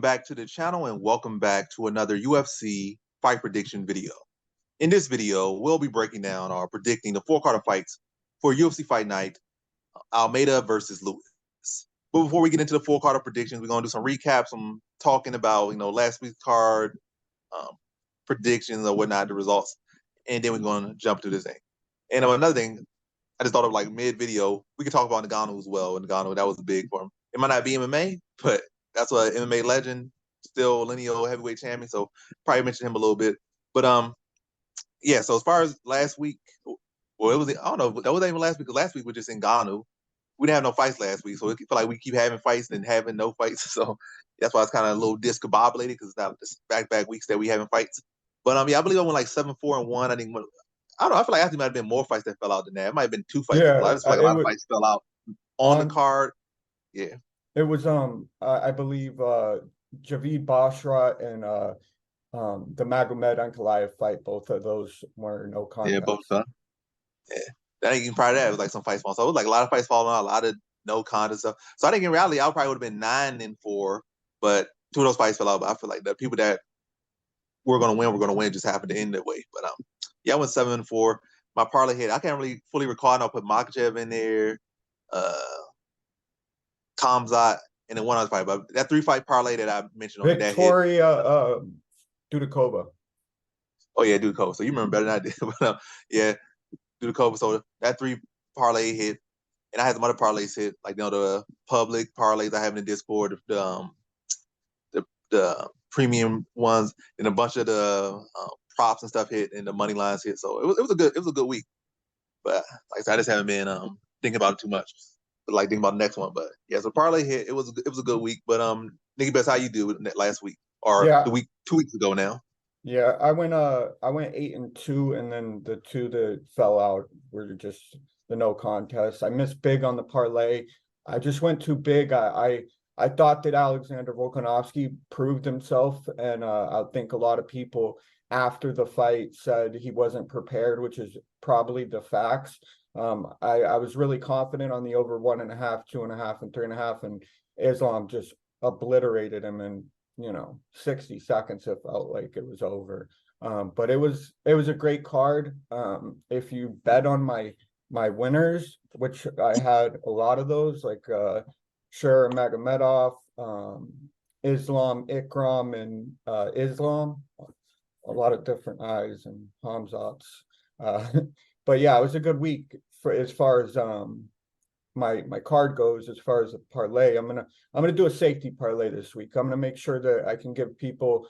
back to the channel and welcome back to another UFC fight prediction video. In this video, we'll be breaking down or predicting the four-card fights for UFC Fight Night, Almeida versus Ruiz. But before we get into the four-card predictions, we're going to do some recaps, some talking about, last week's card, predictions or whatnot, the results, and then we're going to jump to this thing. And another thing, I just thought of like mid-video, we could talk about Ngannou as well. Ngannou, that was big for him. It might not be MMA, but that's what MMA legend, still lineal heavyweight champion. So probably mention him a little bit. But yeah. So as far as last week, well, it was I don't know. That wasn't even last week. Because last week was just Ngannou. We didn't have no fights last week, so it feel like we keep having fights and having no fights. So that's why it's kind of a little discombobulated because it's not just back weeks that we having fights. But yeah, I believe I went like 7-4-1. I think I don't know. I feel like actually might have been more fights that fell out than that. It might have been 2 fights. Yeah, I just feel like a lot of fights fell out on the card. Yeah. It was I believe Javid Bashra and the Magomed Ankalaev fight. Both of those were no contest. Yeah, both of them. Yeah. That ain't even prior to that. It was like some fights falling. So it was like a lot of fights falling out, a lot of no contest stuff. So I think in reality I probably would have been 9-4, but 2 of those fights fell out. But I feel like the people that we're gonna win just happened to end that way. But yeah, I went 7-4. My parlay hit. I can't really fully recall. I put Makhachev in there. Kamzat, and then one other fight, but that 3-fight parlay that I mentioned on Victoria Dudakova. Oh yeah, Dudakova. So you remember better than I did. But yeah, Dudakova. So that 3 parlay hit, and I had some other parlays hit, like the public parlays I have in the Discord, the premium ones, and a bunch of the props and stuff hit, and the money lines hit. So it was a good week. But like I said, I just haven't been thinking about it too much. Like thinking about the next one, but yeah, so parlay hit. It was a good week, but Nicky Best, how you do it last week or the week 2 weeks ago now? Yeah, I went 8-2, and then the 2 that fell out were just the no contest. I missed big on the parlay. I just went too big. I thought that Alexander Volkanovski proved himself, and I think a lot of people after the fight said he wasn't prepared, which is probably the facts. I was really confident on the over 1.5, 2.5, and 3.5, and Islam just obliterated him in 60 seconds. It felt like it was over. But it was a great card. If you bet on my winners, which I had a lot of those, like sure, Magomedov, Islam, Ikram, and Islam, a lot of different eyes and Hamzats. But yeah, it was a good week for as far as my card goes. As far as the parlay, I'm gonna do a safety parlay this week. I'm gonna make sure that I can give people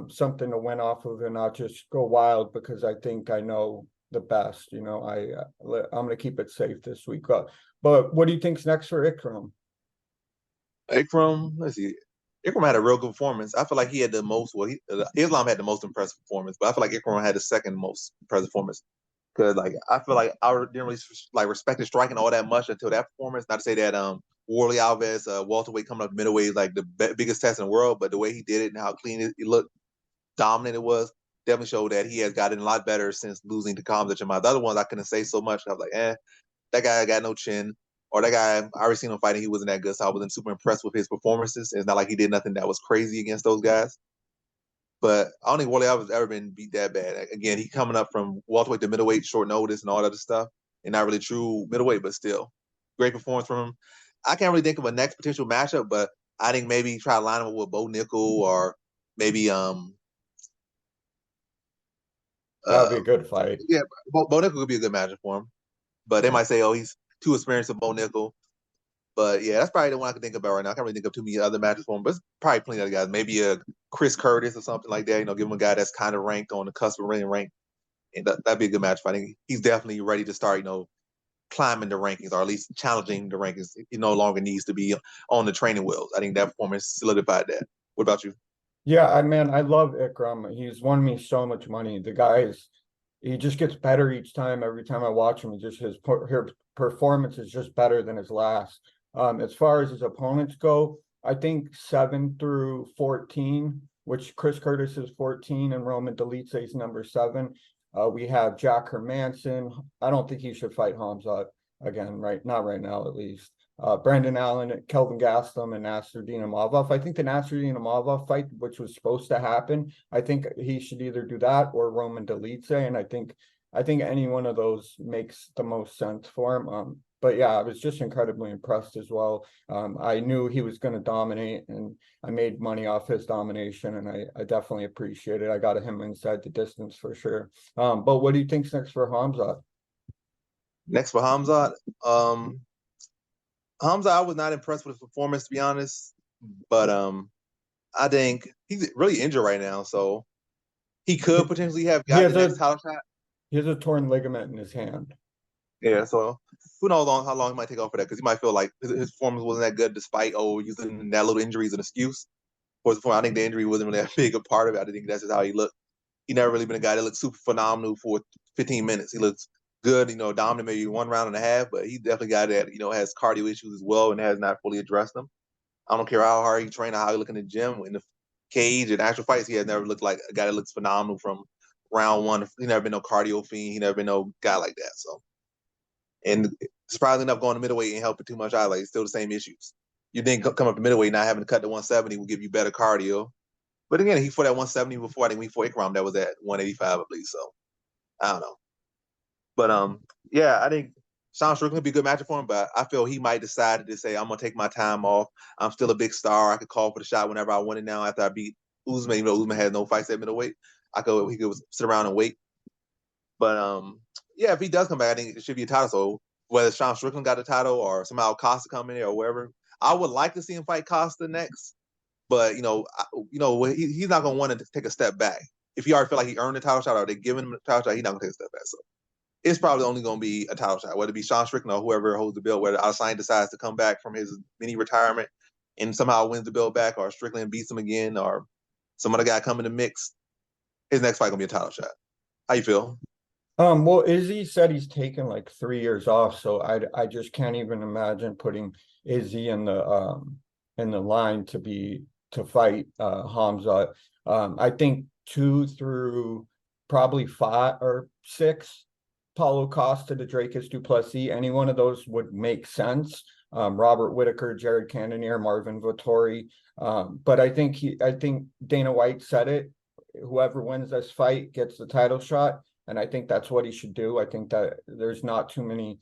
something to win off of and not just go wild because I think I know the best. I'm gonna keep it safe this week. But what do you think's next for Ikram? Ikram, let's see. Ikram had a real good performance. I feel like he had the most. Well, Islam had the most impressive performance, but I feel like Ikram had the second most impressive performance. Because I feel like I didn't really respect his striking all that much until that performance. Not to say that Warley Alves, welterweight coming up middleweight is like the biggest test in the world, but the way he did it and how clean it looked, dominant it was, definitely showed that he has gotten a lot better since losing to Kamzat. The other ones I couldn't say so much. I was like, that guy got no chin, or that guy I already seen him fighting. He wasn't that good, so I wasn't super impressed with his performances. It's not like he did nothing that was crazy against those guys. But I don't think Warley Alves ever been beat that bad. Again, he coming up from welterweight to middleweight, short notice and all that other stuff, and not really true middleweight, but still great performance from him. I can't really think of a next potential matchup, but I think maybe try to line him up with Bo Nickel or maybe that would be a good fight. Yeah, Bo Nickel could be a good matchup for him, but they might say, oh, he's too experienced with Bo Nickel. But yeah, that's probably the one I can think about right now. I can't really think of too many other matches for him, but it's probably plenty of other guys. Maybe a Chris Curtis or something like that. Give him a guy that's kind of ranked on the cusp of being ranked, and that'd be a good match. I think he's definitely ready to start, climbing the rankings or at least challenging the rankings. He no longer needs to be on the training wheels. I think that performance solidified that. What about you? Yeah, I love Ikram. He's won me so much money. The guy he just gets better each time. Every time I watch him, his performance is just better than his last. As far as his opponents go, I think 7 through 14, which Chris Curtis is 14 and Roman Dolidze is number 7. We have Jack Hermanson. I don't think he should fight Hamzat again, not right now at least. Brandon Allen, Kelvin Gastelum, and Nasruddin Imavov. I think the Nasruddin Imavov fight, which was supposed to happen, I think he should either do that or Roman Dolidze, and I think any one of those makes the most sense for him. But yeah, I was just incredibly impressed as well. I knew he was going to dominate, and I made money off his domination, and I definitely appreciate it. I got him inside the distance for sure. But what do you think's next for Khamzat? Next for Khamzat, Khamzat, I was not impressed with his performance, to be honest. But I think he's really injured right now, so he could potentially have got the next title shot. He has a torn ligament in his hand. Yeah, so who knows how long he might take off for that, because he might feel like his performance wasn't that good despite using that little injury as an excuse. For his performance, I think the injury wasn't really a big a part of it. I think that's just how he looked. He never really been a guy that looked super phenomenal for 15 minutes. He looks good, dominant maybe 1 round and a half, but he's definitely a guy that, has cardio issues as well and has not fully addressed them. I don't care how hard he trained or how he look in the gym. In the cage and actual fights, he has never looked like a guy that looks phenomenal from round one. He never been no cardio fiend. He never been no guy like that. So, and surprisingly enough, going to middleweight ain't helping too much either. Like, it's still the same issues. You think come up to middleweight, not having to cut to 170 will give you better cardio. But again, he fought at 170 before. I think we fought Ikram that was at 185, I believe. So, I don't know. But yeah, I think Sean Strickland would be a good matchup for him, but I feel he might decide to say, I'm going to take my time off. I'm still a big star. I could call for the shot whenever I want it now after I beat Usman, even though Usman has no fights at middleweight. He could sit around and wait. But yeah, if he does come back, I think it should be a title. So whether Sean Strickland got the title or somehow Costa come in there or wherever, I would like to see him fight Costa next. But he's not going to want to take a step back. If he already feel like he earned a title shot or they giving him a title shot, he's not going to take a step back. So it's probably only going to be a title shot, whether it be Sean Strickland or whoever holds the belt, whether Adesanya decides to come back from his mini retirement and somehow wins the belt back, or Strickland beats him again, or some other guy come in the mix. His next fight going to be a title shot. How you feel? Well, Izzy said he's taken like 3 years off, so I just can't even imagine putting Izzy in the line to fight Khamzat. I think 2 through probably 5 or 6, Paulo Costa to Diakiese du Plessis, any one of those would make sense. Robert Whitaker, Jared Cannonier, Marvin Vettori. But I think Dana White said it. Whoever wins this fight gets the title shot. And I think that's what he should do. I think that there's not too many,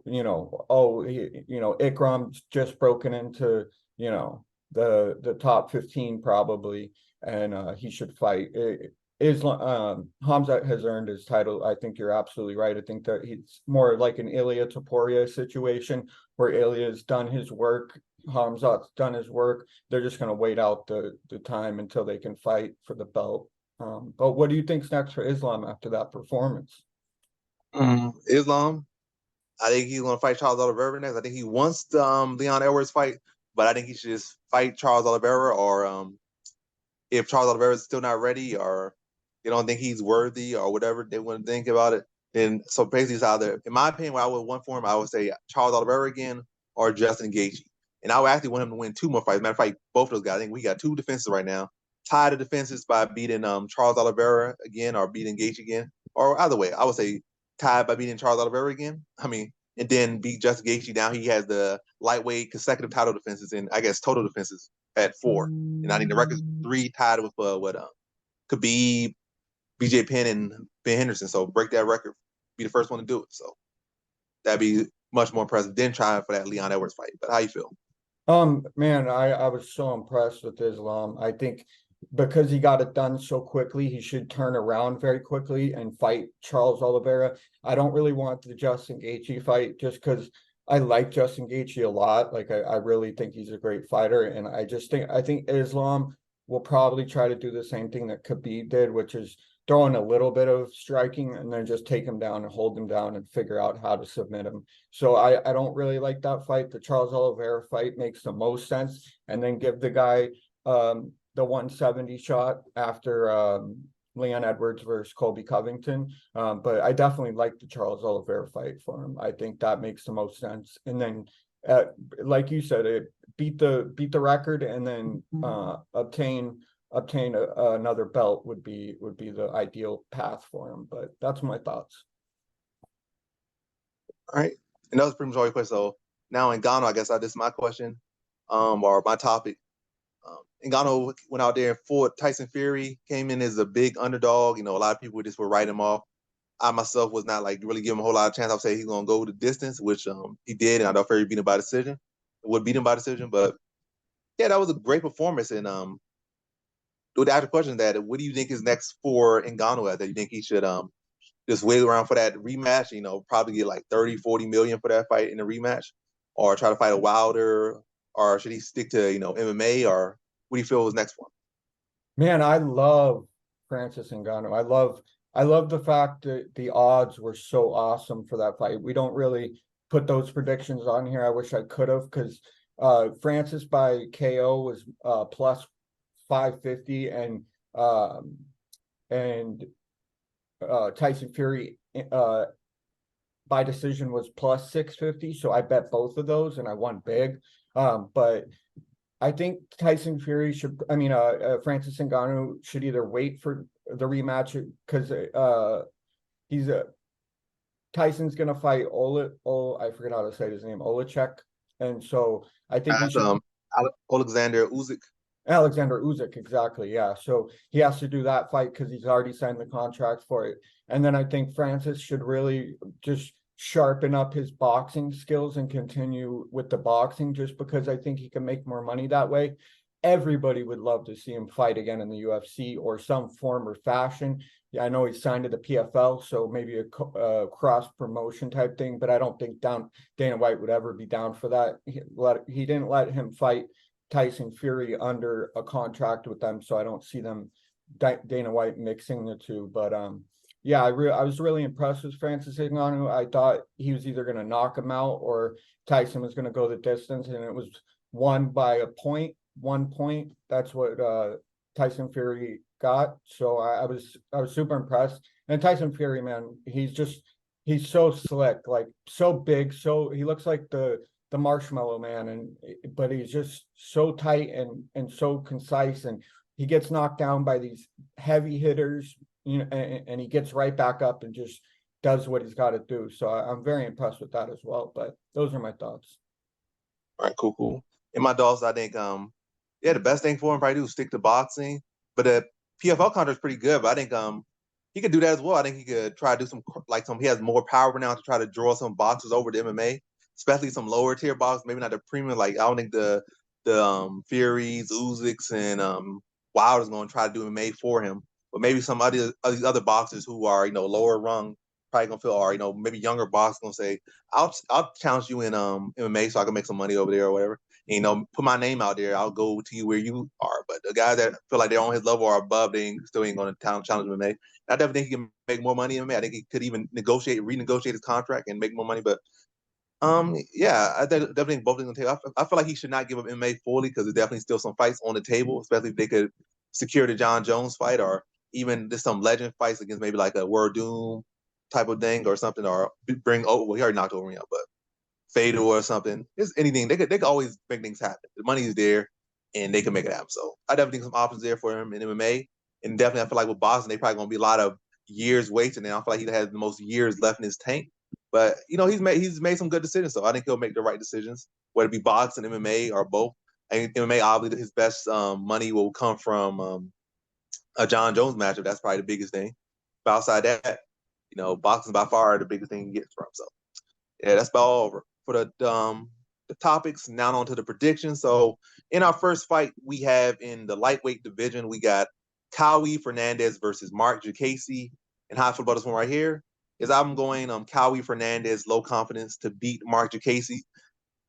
Ikram's just broken into, the top 15 probably, and he should fight. Khamzat has earned his title. I think you're absolutely right. I think that he's more like an Ilya Topuria situation where Ilya's done his work, Khamzat's done his work. They're just going to wait out the time until they can fight for the belt. But what do you think's next for Islam after that performance? Islam, I think he's going to fight Charles Oliveira next. I think he wants the Leon Edwards fight, but I think he should just fight Charles Oliveira, or if Charles Oliveira is still not ready, or they don't think he's worthy, or whatever they want to think about it, then so basically it's either, in my opinion, what I would want for him, I would say Charles Oliveira again or Justin Gaethje. And I would actually want him to win 2 more fights. Matter of fact, both of those guys. I think we got 2 defenses right now. Tie the defenses by beating Charles Oliveira again or beating Gaethje again. Or either way, I would say tied by beating Charles Oliveira again. And then beat Justin Gaethje. Now he has the lightweight consecutive title defenses and I guess total defenses at 4. And I think the record's 3 tied with Khabib, BJ Penn, and Ben Henderson. So break that record, be the first one to do it. So that'd be much more impressive than trying for that Leon Edwards fight. But how you feel? Man, I was so impressed with Islam. I think because he got it done so quickly, he should turn around very quickly and fight Charles Oliveira. I don't really want the Justin Gaethje fight just because I like Justin Gaethje a lot. Like I really think he's a great fighter, and I think Islam will probably try to do the same thing that Khabib did, which is throw in a little bit of striking and then just take him down and hold him down and figure out how to submit him. So I don't really like that fight. The Charles Oliveira fight makes the most sense, and then give the guy the 170 shot after Leon Edwards versus Colby Covington. But I definitely like the Charles Oliveira fight for him. I think that makes the most sense. And then, like you said, beat the record and then obtain another belt would be the ideal path for him. But that's my thoughts. All right. And that was pretty much all your questions. So Now Ngannou, I guess this is my question, or my topic. Ngannou went out there and fought Tyson Fury, came in as a big underdog. You know, a lot of people just were writing him off. I myself was not like really giving him a whole lot of chance. I'll say he's gonna go the distance, which he did, and I thought Fury beat him by decision. Would beat him by decision, but yeah, that was a great performance. And with the actual question that, what do you think is next for Ngannou? That you think he should just wait around for that rematch? You know, probably get like 30, 40 million for that fight in the rematch, or try to fight a Wilder, or should he stick to MMA, or what do you feel is next for him? Man, I love Francis Ngannou. I love the fact that the odds were so awesome for that fight. We don't really put those predictions on here. I wish I could have, because Francis by KO was plus 550, and Tyson Fury by decision was plus 650. So I bet both of those and I won big. But I think Tyson Fury should, Francis Ngannou should either wait for the rematch, because Tyson's gonna fight I forget how to say his name, Olechek, and so I think he should. Alexander Usyk. Alexander Usyk, exactly, yeah. So he has to do that fight because he's already signed the contract for it. And then I think Francis should really just sharpen up his boxing skills and continue with the boxing, just because I think he can make more money that way. Everybody would love to see him fight again in the UFC or some form or fashion. Yeah, I know he's signed to the PFL, so maybe a cross promotion type thing, but I don't think Dana White would ever be down for that. He didn't let him fight Tyson Fury under a contract with them, so I don't see them Dana White mixing the two. But yeah, I was really impressed with Francis Ngannou. I thought he was either going to knock him out or Tyson was going to go the distance, and it was won by 1 point. That's what Tyson Fury got. So I was super impressed. And Tyson Fury, man, he's so slick, like so big, so he looks like the marshmallow man, but he's just so tight and so concise, and he gets knocked down by these heavy hitters, and he gets right back up and just does what he's got to do. So I'm very impressed with that as well. But those are my thoughts. All right, cool. In my thoughts, I think the best thing for him probably do is stick to boxing. But the PFL contract is pretty good. But I think he could do that as well. I think he could try to do he has more power now to try to draw some boxers over to MMA, especially some lower tier boxers, maybe not the premium. Like I don't think the Furies, Usyks, and Wilder's going to try to do MMA for him. But maybe some these other boxers who are lower rung probably gonna feel, or maybe younger boxers gonna say, I'll challenge you in MMA so I can make some money over there or whatever. And, put my name out there. I'll go to you where you are. But the guys that feel like they're on his level or above, they still ain't going to challenge MMA. I definitely think he can make more money in MMA. I think he could even renegotiate his contract and make more money. But yeah, I definitely think both of them gonna take. I feel like he should not give up MMA fully, because there's definitely still some fights on the table, especially if they could secure the John Jones fight, or even just some legend fights against maybe like a Werdum type of thing or something, or bring he already knocked over him, but Fedor or something. It's anything. They could always make things happen. The money is there, and they can make it happen. So I definitely think some options there for him in MMA, and definitely I feel like with Boston, they probably gonna be a lot of years waiting, and I feel like he has the most years left in his tank. But he's made some good decisions, so I think he'll make the right decisions, whether it be boxing, MMA, or both. I think MMA, obviously, his best money will come from a John Jones matchup. That's probably the biggest thing. But outside that, boxing by far the biggest thing he gets from. So yeah, that's about all over for the topics. Now on to the predictions. So in our first fight, we have in the lightweight division, we got Cowie Fernandes versus Mark Diakiese. And how I feel about this one right here is I'm going Cowie Fernandes, low confidence, to beat Mark Diakiese.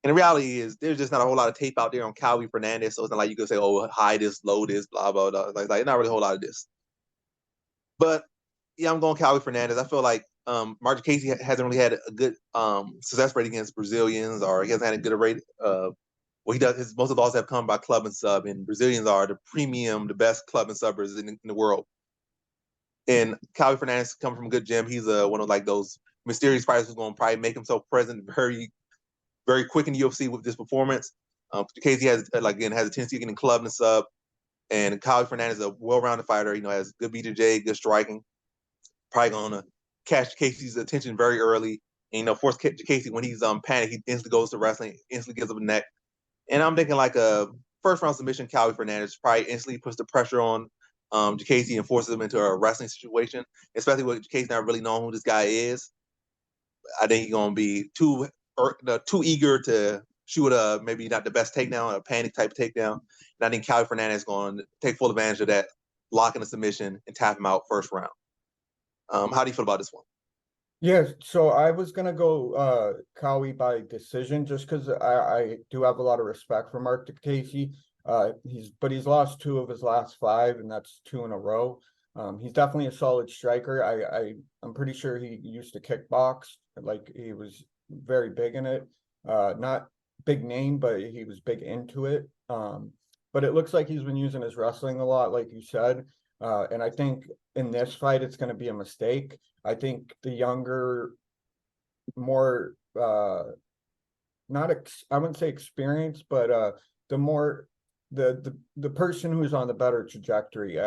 And the reality is there's just not a whole lot of tape out there on Cowie Fernandes, so it's not like you could say, oh, high this, low this, blah, blah, blah. Like not really a whole lot of this. But yeah, I'm going Cowie Fernandes. I feel like Mark Diakiese hasn't really had a good success rate against Brazilians, or he hasn't had a good rate. He does. Most of the losses have come by club and sub, and Brazilians are the premium, the best club and subbers in the world. And Cowie Fernandes comes from a good gym. He's one of like those mysterious fighters who's going to probably make himself present very, very quick in the UFC with this performance. Diakiese has a tendency to get in club and sub, and Cowie Fernandes is a well-rounded fighter. Has good BJJ, good striking. Probably going to catch Casey's attention very early, And, force Diakiese when he's panicked, he instantly goes to wrestling, instantly gives up a neck. And I'm thinking like a first round submission, Calvi Fernandes probably instantly puts the pressure on Diakiese and forces him into a wrestling situation, especially with Diakiese not really knowing who this guy is. I think he's gonna be too eager to shoot a maybe not the best takedown, a panic type of takedown. And I think Calvi Fernandes is going to take full advantage of that, lock in a submission and tap him out first round. How do you feel about this one? Yeah, so I was gonna go Cowie by decision just because I do have a lot of respect for Mark Diakiese. He's lost 2 of his last 5, and that's 2 in a row. He's definitely a solid striker. I'm pretty sure he used to kickbox, like he was very big in it. Not big name, but he was big into it. But it looks like he's been using his wrestling a lot, like you said. And I think in this fight, it's going to be a mistake. I think the younger, more, I wouldn't say experienced, but the person who's on the better trajectory.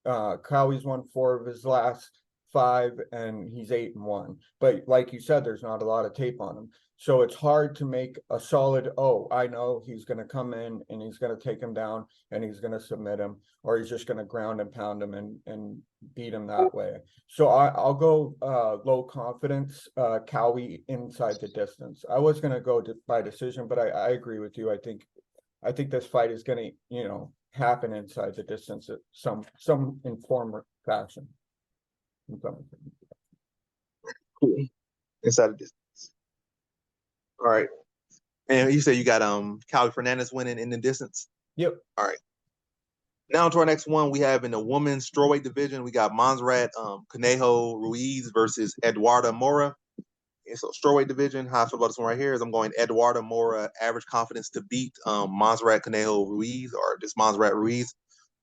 Cowie's won 4 of his last 5, and he's 8-1. But like you said, there's not a lot of tape on him. So it's hard to make a solid, I know he's going to come in and he's going to take him down and he's going to submit him, or he's just going to ground and pound him and beat him that way. So I'll go low confidence, Cowie inside the distance. I was going to go by decision, but I agree with you. I think this fight is going to, happen inside the distance at some informed fashion. Cool. Inside the distance. All right. And you said you got Calvi Fernandes winning in the distance? Yep. All right. Now to our next one, we have in the women's strawweight division, we got Montserrat Conejo Ruiz versus Eduarda Moura. And so strawweight division, how I feel about this one right here is I'm going Eduarda Moura, average confidence to beat Montserrat Conejo Ruiz, or just Montserrat Ruiz.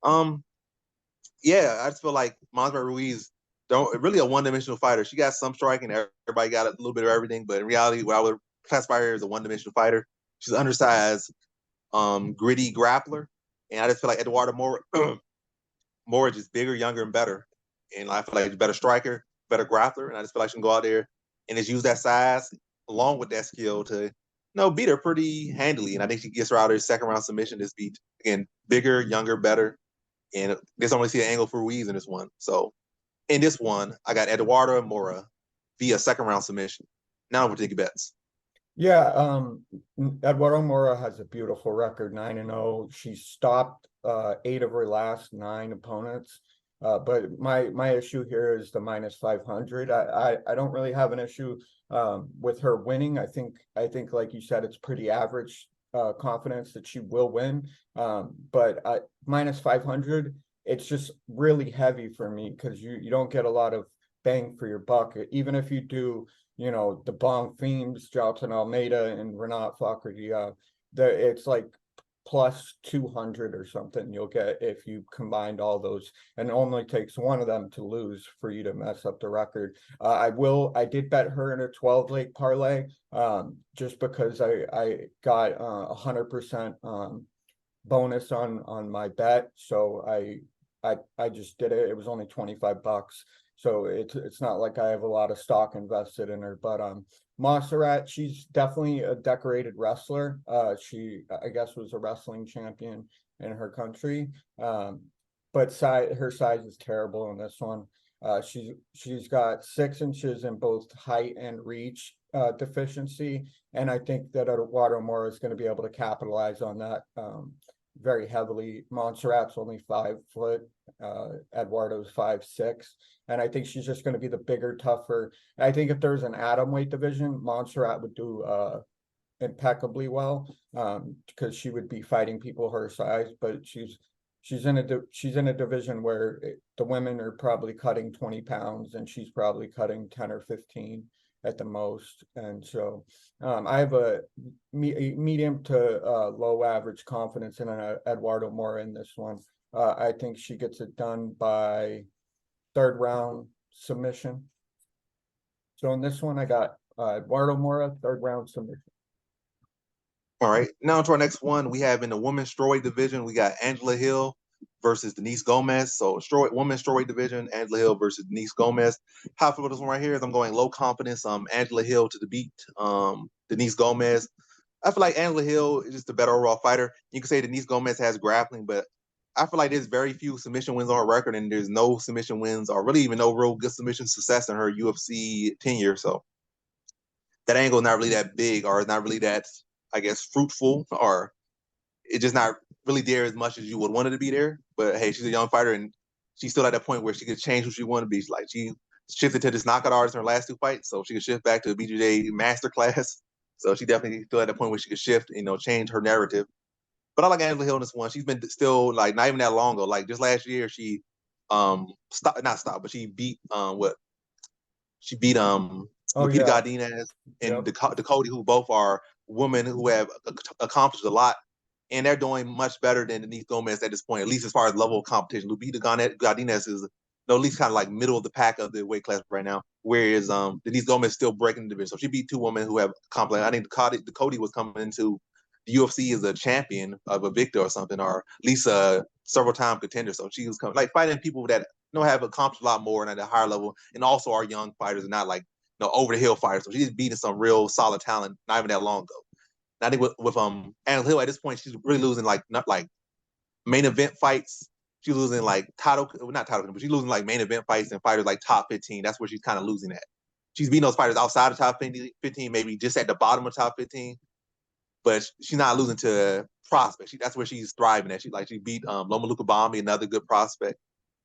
Yeah, I just feel like Montserrat Ruiz really a one-dimensional fighter. She got some striking, everybody got a little bit of everything, but in reality, what I would classify her as a one-dimensional fighter. She's undersized, gritty grappler, and I just feel like Eduarda Moura is just bigger, younger, and better. And I feel like she's a better striker, better grappler, and I just feel like she can go out there and just use that size along with that skill to, beat her pretty handily. And I think she gets her out of her second round submission. This beat again, bigger, younger, better, and there's only see an angle for Ruiz in this one. So in this one, I got Eduarda Moura via second round submission. Now we're taking bets. Yeah, Eduardo Moura has a beautiful record, 9-0. She stopped 8 of her last 9 opponents. But my issue here is the -500. I don't really have an issue with her winning. I think like you said, it's pretty average confidence that she will win. But -500, it's just really heavy for me because you don't get a lot of bang for your buck, even if you do. The Bonfms, Jonathan Almeida, and Renat Fakhretdinov, it's like plus 200 or something you'll get if you combined all those, and it only takes one of them to lose for you to mess up the record. I did bet her in a 12 leg parlay, just because I got 100% bonus on my bet, so I just did it. It was only $25. So it's not like I have a lot of stock invested in her, but Montserrat, she's definitely a decorated wrestler. She, I guess, was a wrestling champion in her country. But her size is terrible in this one. She's got 6 inches in both height and reach deficiency, and I think that Eduardo Moura is going to be able to capitalize on that very heavily. Montserrat's only 5 foot. Eduardo's 5'6", and I think she's just going to be the bigger, tougher. I think if there's an atomweight division, Montserrat would do impeccably well, because she would be fighting people her size. But she's in a division where the women are probably cutting 20 pounds, and she's probably cutting 10 or 15 at the most. And so I have a medium to low average confidence in Eduardo Moura in this one. I think she gets it done by 3rd round submission. So in this one, I got Eduardo Moura, 3rd round submission. All right. Now to our next one, we have in the women's strawweight division, we got Angela Hill versus Denise Gomes. So women's strawweight division, Angela Hill versus Denise Gomes. How I feel about this one right here is I'm going low confidence. Angela Hill to the beat. Denise Gomes. I feel like Angela Hill is just a better overall fighter. You can say Denise Gomes has grappling, but I feel like there's very few submission wins on her record, and there's no submission wins or really even no real good submission success in her UFC tenure. So that angle is not really that big, or it's not really that, I guess, fruitful, or it's just not really there as much as you would want it to be there. But hey, she's a young fighter, and she's still at that point where she could change who she want to be. Like, she shifted to this knockout artist in her last two fights, so she could shift back to a BJJ masterclass. So she definitely still at the point where she could shift, change her narrative. But I like Angela Hill in this one. She's been still, like, not even that long ago. Like, just last year, she she beat she beat Lupita Godinez and Dakota, who both are women who have accomplished a lot, and they're doing much better than Denise Gomes at this point, at least as far as level of competition. Lupita Godinez is at least kind of like middle of the pack of the weight class right now, whereas Denise Gomes is still breaking the division. So she beat two women who have accomplished. I think Dakota was coming into the UFC as a champion of a victor or something, or at least a several time contender. So she was like fighting people that have accomplished a lot more and at a higher level, and also are young fighters and not like over the hill fighters. So she's beating some real solid talent not even that long ago. And I think with Angela Hill at this point, she's really losing like not like main event fights. She's losing like not title, but she's losing like main event fights and fighters like top 15. That's where she's kind of losing at. She's beating those fighters outside of top 15, maybe just at the bottom of top 15. But she's not losing to prospects. That's where she's thriving at. She beat Loma Lukabami, another good prospect.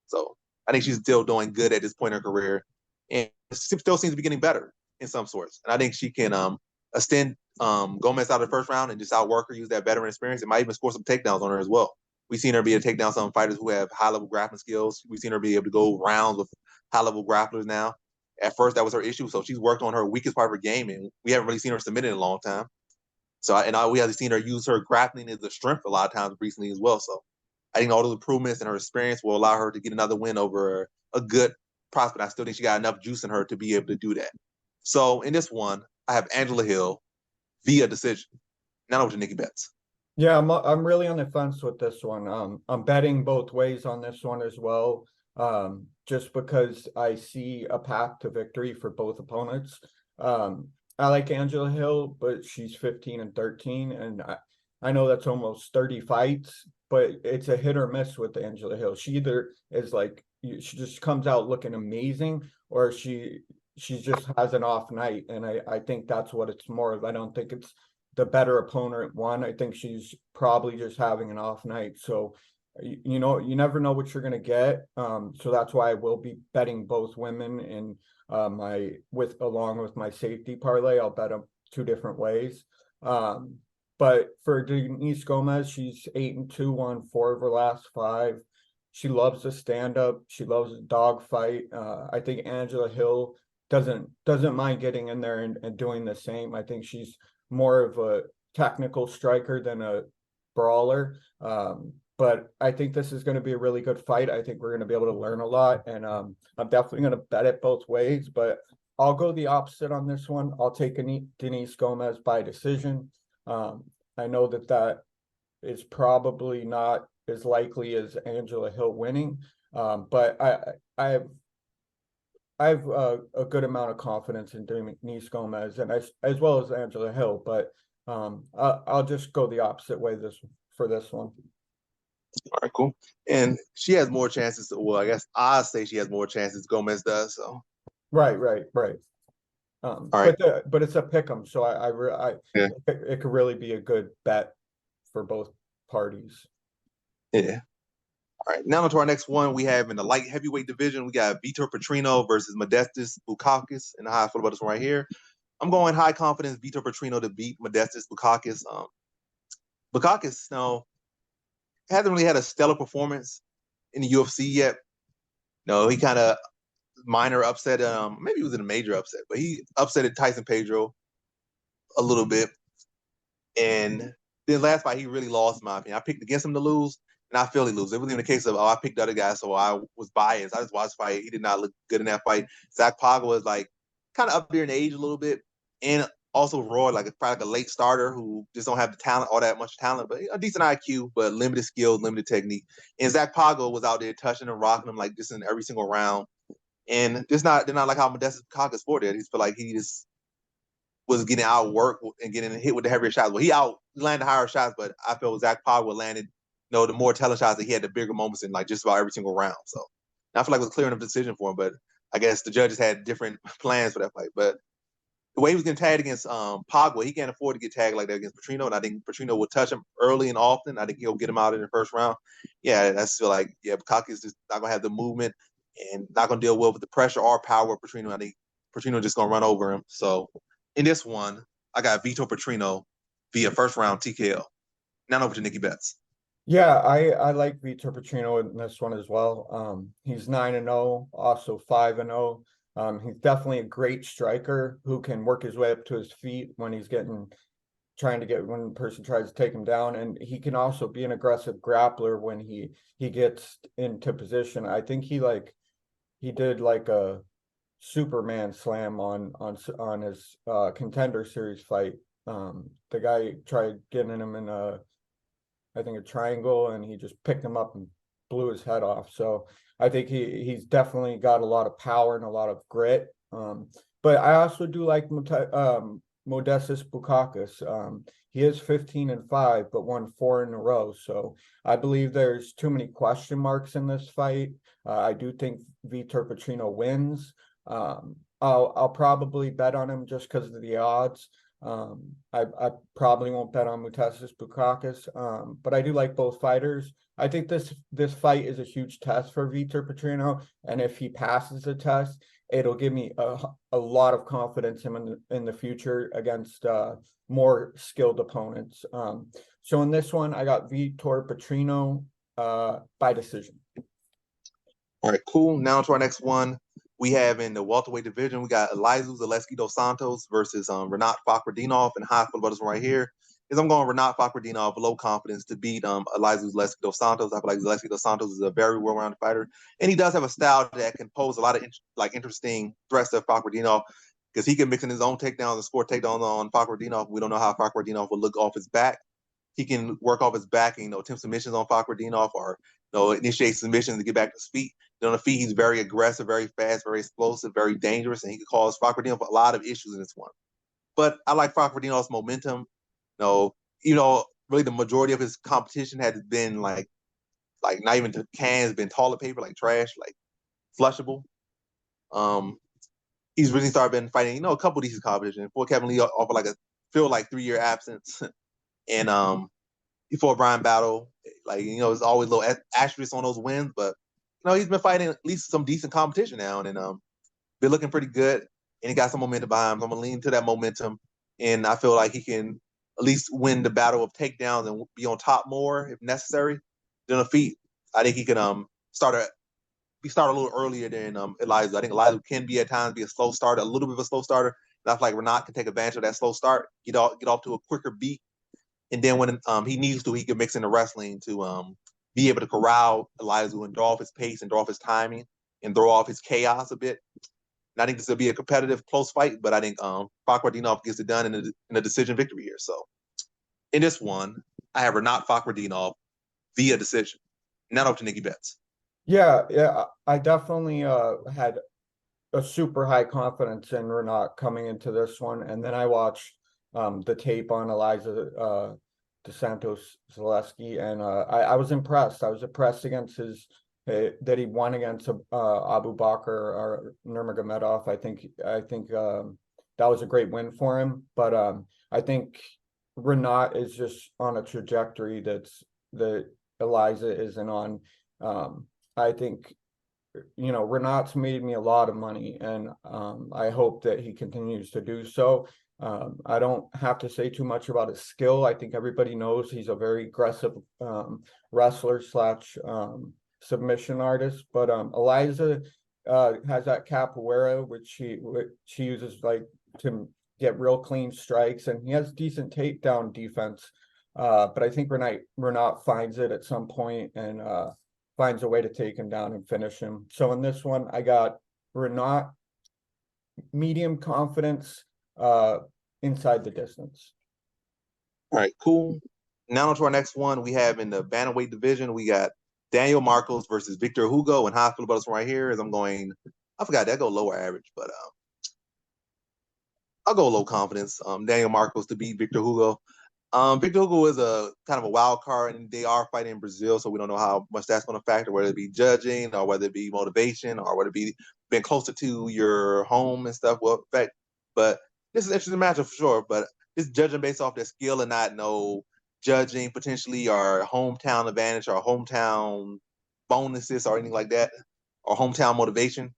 So I think she's still doing good at this point in her career, and still seems to be getting better in some sorts. And I think she can extend Gomes out of the first round and just outwork her, use that veteran experience. It might even score some takedowns on her as well. We've seen her be able to take down some fighters who have high-level grappling skills. We've seen her be able to go rounds with high-level grapplers now. At first, that was her issue, so she's worked on her weakest part of her game, and we haven't really seen her submit in a long time. So, we haven't seen her use her grappling as a strength a lot of times recently as well. So I think all those improvements and her experience will allow her to get another win over a good prospect. I still think she got enough juice in her to be able to do that. So in this one, I have Angela Hill via decision. Now over to Nikki Betts. Yeah, I'm really on the fence with this one. I'm betting both ways on this one as well. Just because I see a path to victory for both opponents. I like Angela Hill, but she's 15-13, and I know that's almost 30 fights, but it's a hit or miss with Angela Hill. She either is like, she just comes out looking amazing, or she just has an off night, and I think that's what it's more of. I don't think it's the better opponent won. I think she's probably just having an off night. So, you never know what you're going to get. So that's why I will be betting both women in along with my safety parlay. I'll bet them two different ways. But for Denise Gomes, she's 8-2, won 4 of her last 5. She loves the stand up. She loves the dog fight. I think Angela Hill doesn't mind getting in there and doing the same. I think she's more of a technical striker than a brawler. But I think this is going to be a really good fight. I think we're going to be able to learn a lot, and I'm definitely going to bet it both ways, but I'll go the opposite on this one. I'll take Denise Gomes by decision. I know that is probably not as likely as Angela Hill winning, but I have a good amount of confidence in Denise Gomes and as well as Angela Hill, but I'll just go the opposite way for this one. All right, cool. And she has more chances. Well, I guess I say she has more chances Gomes does. So right. All right. But it's a pick 'em, so it could really be a good bet for both parties. Yeah. All right. Now on to our next one. We have in the light heavyweight division, we got Vitor Petrino versus Modestas Bukauskas. And how I feel about this one right here. I'm going high confidence Vitor Petrino to beat Modestas Bukauskas. Bukauskas, hasn't really had a stellar performance in the UFC yet. No, he kind of minor upset. Maybe it was in a major upset, but he upsetted Tyson Pedro a little bit. And then last fight, he really lost, in my opinion. I picked against him to lose, and I feel he lose. It wasn't even a case of, I picked the other guy, so I was biased. I just watched the fight. He did not look good in that fight. Zach Paga was like kind of up there in age a little bit. And Also, Roy, like probably like a late starter who just don't have the talent, all that much talent, but a decent IQ, but limited skills, limited technique. And Zach Pago was out there touching and rocking him like just in every single round. And they're not like how Modestas Bukauskas sport did. He feel like he just was getting outworked and getting hit with the heavier shots. Well, he landed higher shots, but I feel Zach Pago landed, the more telling shots that he had the bigger moments in like just about every single round. So I feel like it was a clear enough decision for him, but I guess the judges had different plans for that fight. But the way he was getting tagged against Pogba, he can't afford to get tagged like that against Petrino, and I think Petrino will touch him early and often. I think he'll get him out in the first round. Yeah, that's feel like Bukauskas is just not gonna have the movement and not gonna deal well with the pressure or power of Petrino. I think Petrino just gonna run over him. So in this one, I got Vitor Petrino via first round TKO. Now over to Nikki Betts. Yeah, I like Vitor Petrino in this one as well. He's 9-0, also 5-0. He's definitely a great striker who can work his way up to his feet when he's trying to get when the person tries to take him down, and he can also be an aggressive grappler when he gets into position. I think he did like a Superman slam on his Contender Series fight. The guy tried getting him in I think a triangle, and he just picked him up and blew his head off. So I think he's definitely got a lot of power and a lot of grit. But I also do like Modestas Bukauskas. He is 15-5, but won 4 in a row. So I believe there's too many question marks in this fight. I do think Vitor Petrino wins. I'll probably bet on him just because of the odds. I probably won't bet on Modestas Bukauskas, but I do like both fighters. I think this fight is a huge test for Vitor Petrino, and if he passes the test, it'll give me a lot of confidence in the future against more skilled opponents. So in this one, I got Vitor Petrino by decision. All right, cool. Now to our next one. We have in the welterweight division, we got Zaleski dos Santos versus Rinat Fakhretdinov, and high for this one right here is I'm going Rinat Fakhretdinov, low confidence to beat Zaleski dos Santos. I feel like Zaleski dos Santos is a very well-rounded fighter, and he does have a style that can pose a lot of interesting threats to Fakhretdinov because he can mix in his own takedowns and score takedowns on Fakhretdinov. We don't know how Fakhretdinov will look off his back. He can work off his back and attempt submissions on Fakhretdinov or initiate submissions to get back to his feet. On the feet, he's very aggressive, very fast, very explosive, very dangerous, and he could cause Fakhretdinov a lot of issues in this one. But I like Fakhretdinov's momentum. Really the majority of his competition has been like not even to cans, been toilet paper, like trash, like flushable. He's really been fighting, a couple decent competition. Before Kevin Lee off like 3-year absence, and before Brian Battle, there's always a little asterisk on those wins, but he's been fighting at least some decent competition now, and been looking pretty good, and he got some momentum behind him. So I'm gonna lean to that momentum, and I feel like he can at least win the battle of takedowns and be on top more if necessary. Then on feet, I think he can start a little earlier than Elizu. I think Elizu can be at times a slow starter, a little bit of a slow starter. And I feel like Rinat can take advantage of that slow start, get off to a quicker beat, and then when he needs to, he can mix in the wrestling to be able to corral Elizu and draw off his pace and draw off his timing and throw off his chaos a bit. And I think this will be a competitive, close fight, but I think Fakhretdinov gets it done in a decision victory here. So in this one, I have Rinat Fakhretdinov via decision. Now over to Nikki Betts. Yeah, I definitely had a super high confidence in Rinat coming into this one, and then I watched the tape on Eliza dos Santos Zaleski, and I was impressed. I was impressed against that he won against Abu Bakr or Nurmagomedov. I think that was a great win for him. But I think Rinat is just on a trajectory that Eliza isn't on. I think Rinat's made me a lot of money, and I hope that he continues to do so. I don't have to say too much about his skill. I think everybody knows he's a very aggressive wrestler / submission artist. But Eliza has that capoeira, which she uses to get real clean strikes, and he has decent takedown defense. But I think Rinat finds it at some point and finds a way to take him down and finish him. So in this one, I got Rinat, medium confidence, inside the distance. All right, cool. Now on to our next one. We have in the bantamweight division, we got Daniel Marcos versus Victor Hugo. And how I feel about this one right here is I forgot that go lower average, but I'll go low confidence. Daniel Marcos to beat Victor Hugo. Victor Hugo is a kind of a wild card, and they are fighting in Brazil, so we don't know how much that's going to factor, whether it be judging or whether it be motivation or whether it be being closer to your home and stuff will affect. But this is an interesting matchup for sure. But it's judging based off their skill and not no judging potentially or hometown advantage or hometown bonuses or anything like that or hometown motivation.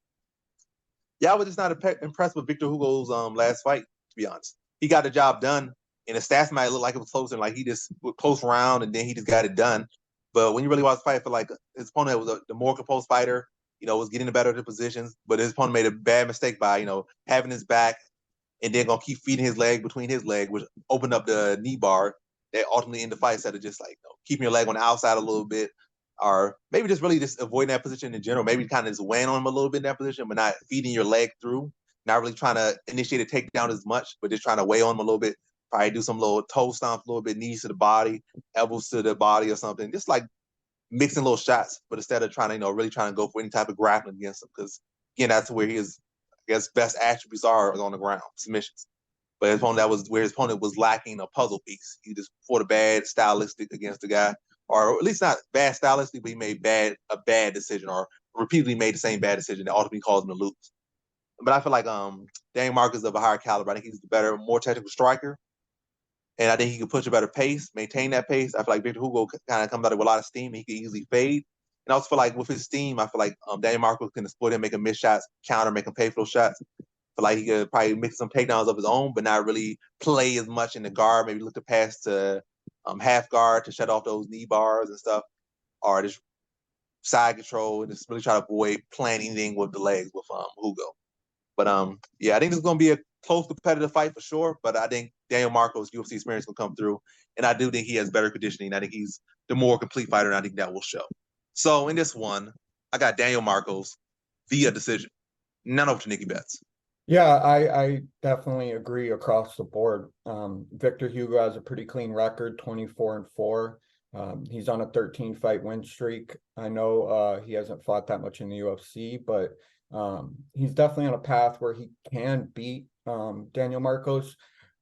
Yeah, I was just not impressed with Victor Hugo's last fight, to be honest. He got the job done, and the stats might look like it was close, and like he just was close round, and then he just got it done. But when you really watch the fight, I feel like his opponent was the more composed fighter, was getting the better of the positions, but his opponent made a bad mistake by, having his back and then going to keep feeding his leg between his leg, which opened up the knee bar that ultimately ended the fight instead of just like keeping your leg on the outside a little bit, or maybe just really just avoiding that position in general. Maybe kind of just weighing on him a little bit in that position, but not feeding your leg through. Not really trying to initiate a takedown as much, but just trying to weigh on him a little bit. Probably do some little toe stomps, a little bit, knees to the body, elbows to the body or something. Just like mixing little shots, but instead of trying to, really trying to go for any type of grappling against him. Because, again, that's where his, I guess, best attributes are on the ground, submissions. But his opponent, that was where his opponent was lacking a puzzle piece. He just fought a bad stylistic against the guy, or at least not bad stylistic, but he made a bad decision, or repeatedly made the same bad decision that ultimately caused him to lose. But I feel like Daniel Marcos is of a higher caliber. I think he's the better, more technical striker, and I think he can push a better pace, maintain that pace. I feel like Victor Hugo kind of comes out with a lot of steam, and he can easily fade. And I also feel like with his steam, I feel like Daniel Marcos can exploit him, make him miss shots, counter, make him pay for those shots. Feel like he could probably make some takedowns of his own, but not really play as much in the guard. Maybe look to pass to half guard to shut off those knee bars and stuff, or just side control and just really try to avoid playing anything with the legs with Hugo. But yeah, I think this is going to be a close competitive fight for sure. But I think Daniel Marcos' UFC experience will come through, and I do think he has better conditioning. I think he's the more complete fighter, and I think that will show. So in this one, I got Daniel Marcos via decision. None over to Nikki Betts. Yeah, I definitely agree across the board. Victor Hugo has a pretty clean record, 24-4. He's on a 13-fight win streak. I know he hasn't fought that much in the UFC, but he's definitely on a path where he can beat Daniel Marcos.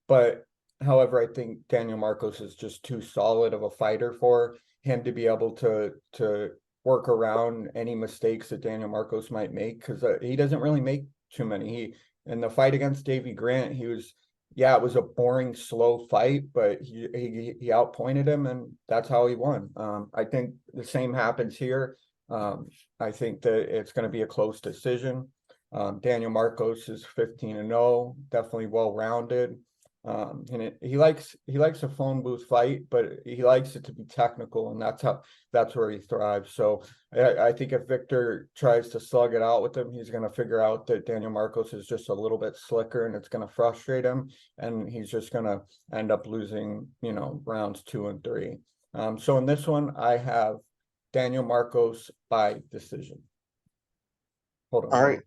But however, I think Daniel Marcos is just too solid of a fighter for him to be able to work around any mistakes that Daniel Marcos might make, because he doesn't really make too many. In the fight against Davy Grant, it was a boring, slow fight, but he outpointed him, and that's how he won. I think the same happens here. I think that it's going to be a close decision. Daniel Marcos is 15-0, definitely well-rounded. And he likes a phone booth fight, but he likes it to be technical, and that's where he thrives. So I think if Victor tries to slug it out with him, he's going to figure out that Daniel Marcos is just a little bit slicker, and it's going to frustrate him, and he's just going to end up losing, rounds 2 and 3. So in this one, I have Daniel Marcos by decision. Hold on. All right.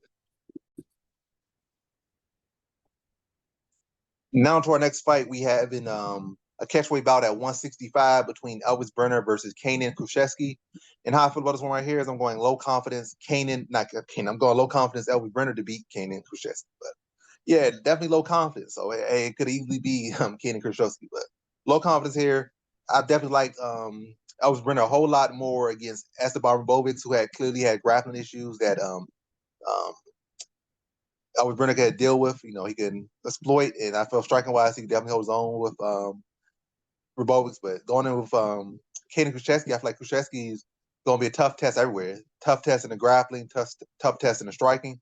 Now to our next fight, we have in a catchweight bout at 165 between Elvis Brenner versus Kruschewsky. And how I feel about this one right here is I'm going low confidence I'm going low confidence Elvis Brenner to beat Kruschewsky. But yeah, definitely low confidence. So it could easily be Kruschewsky, but low confidence here. I definitely like Elvis Brenner a whole lot more against Esteban Bobovic, who had clearly had grappling issues that Elvis Brenner could deal with. He can exploit, and I feel striking wise, he can definitely hold his own with Robovics. But going in with Kruschewsky, I feel like Kruschewsky is going to be a tough test everywhere. Tough test in the grappling, tough test in the striking.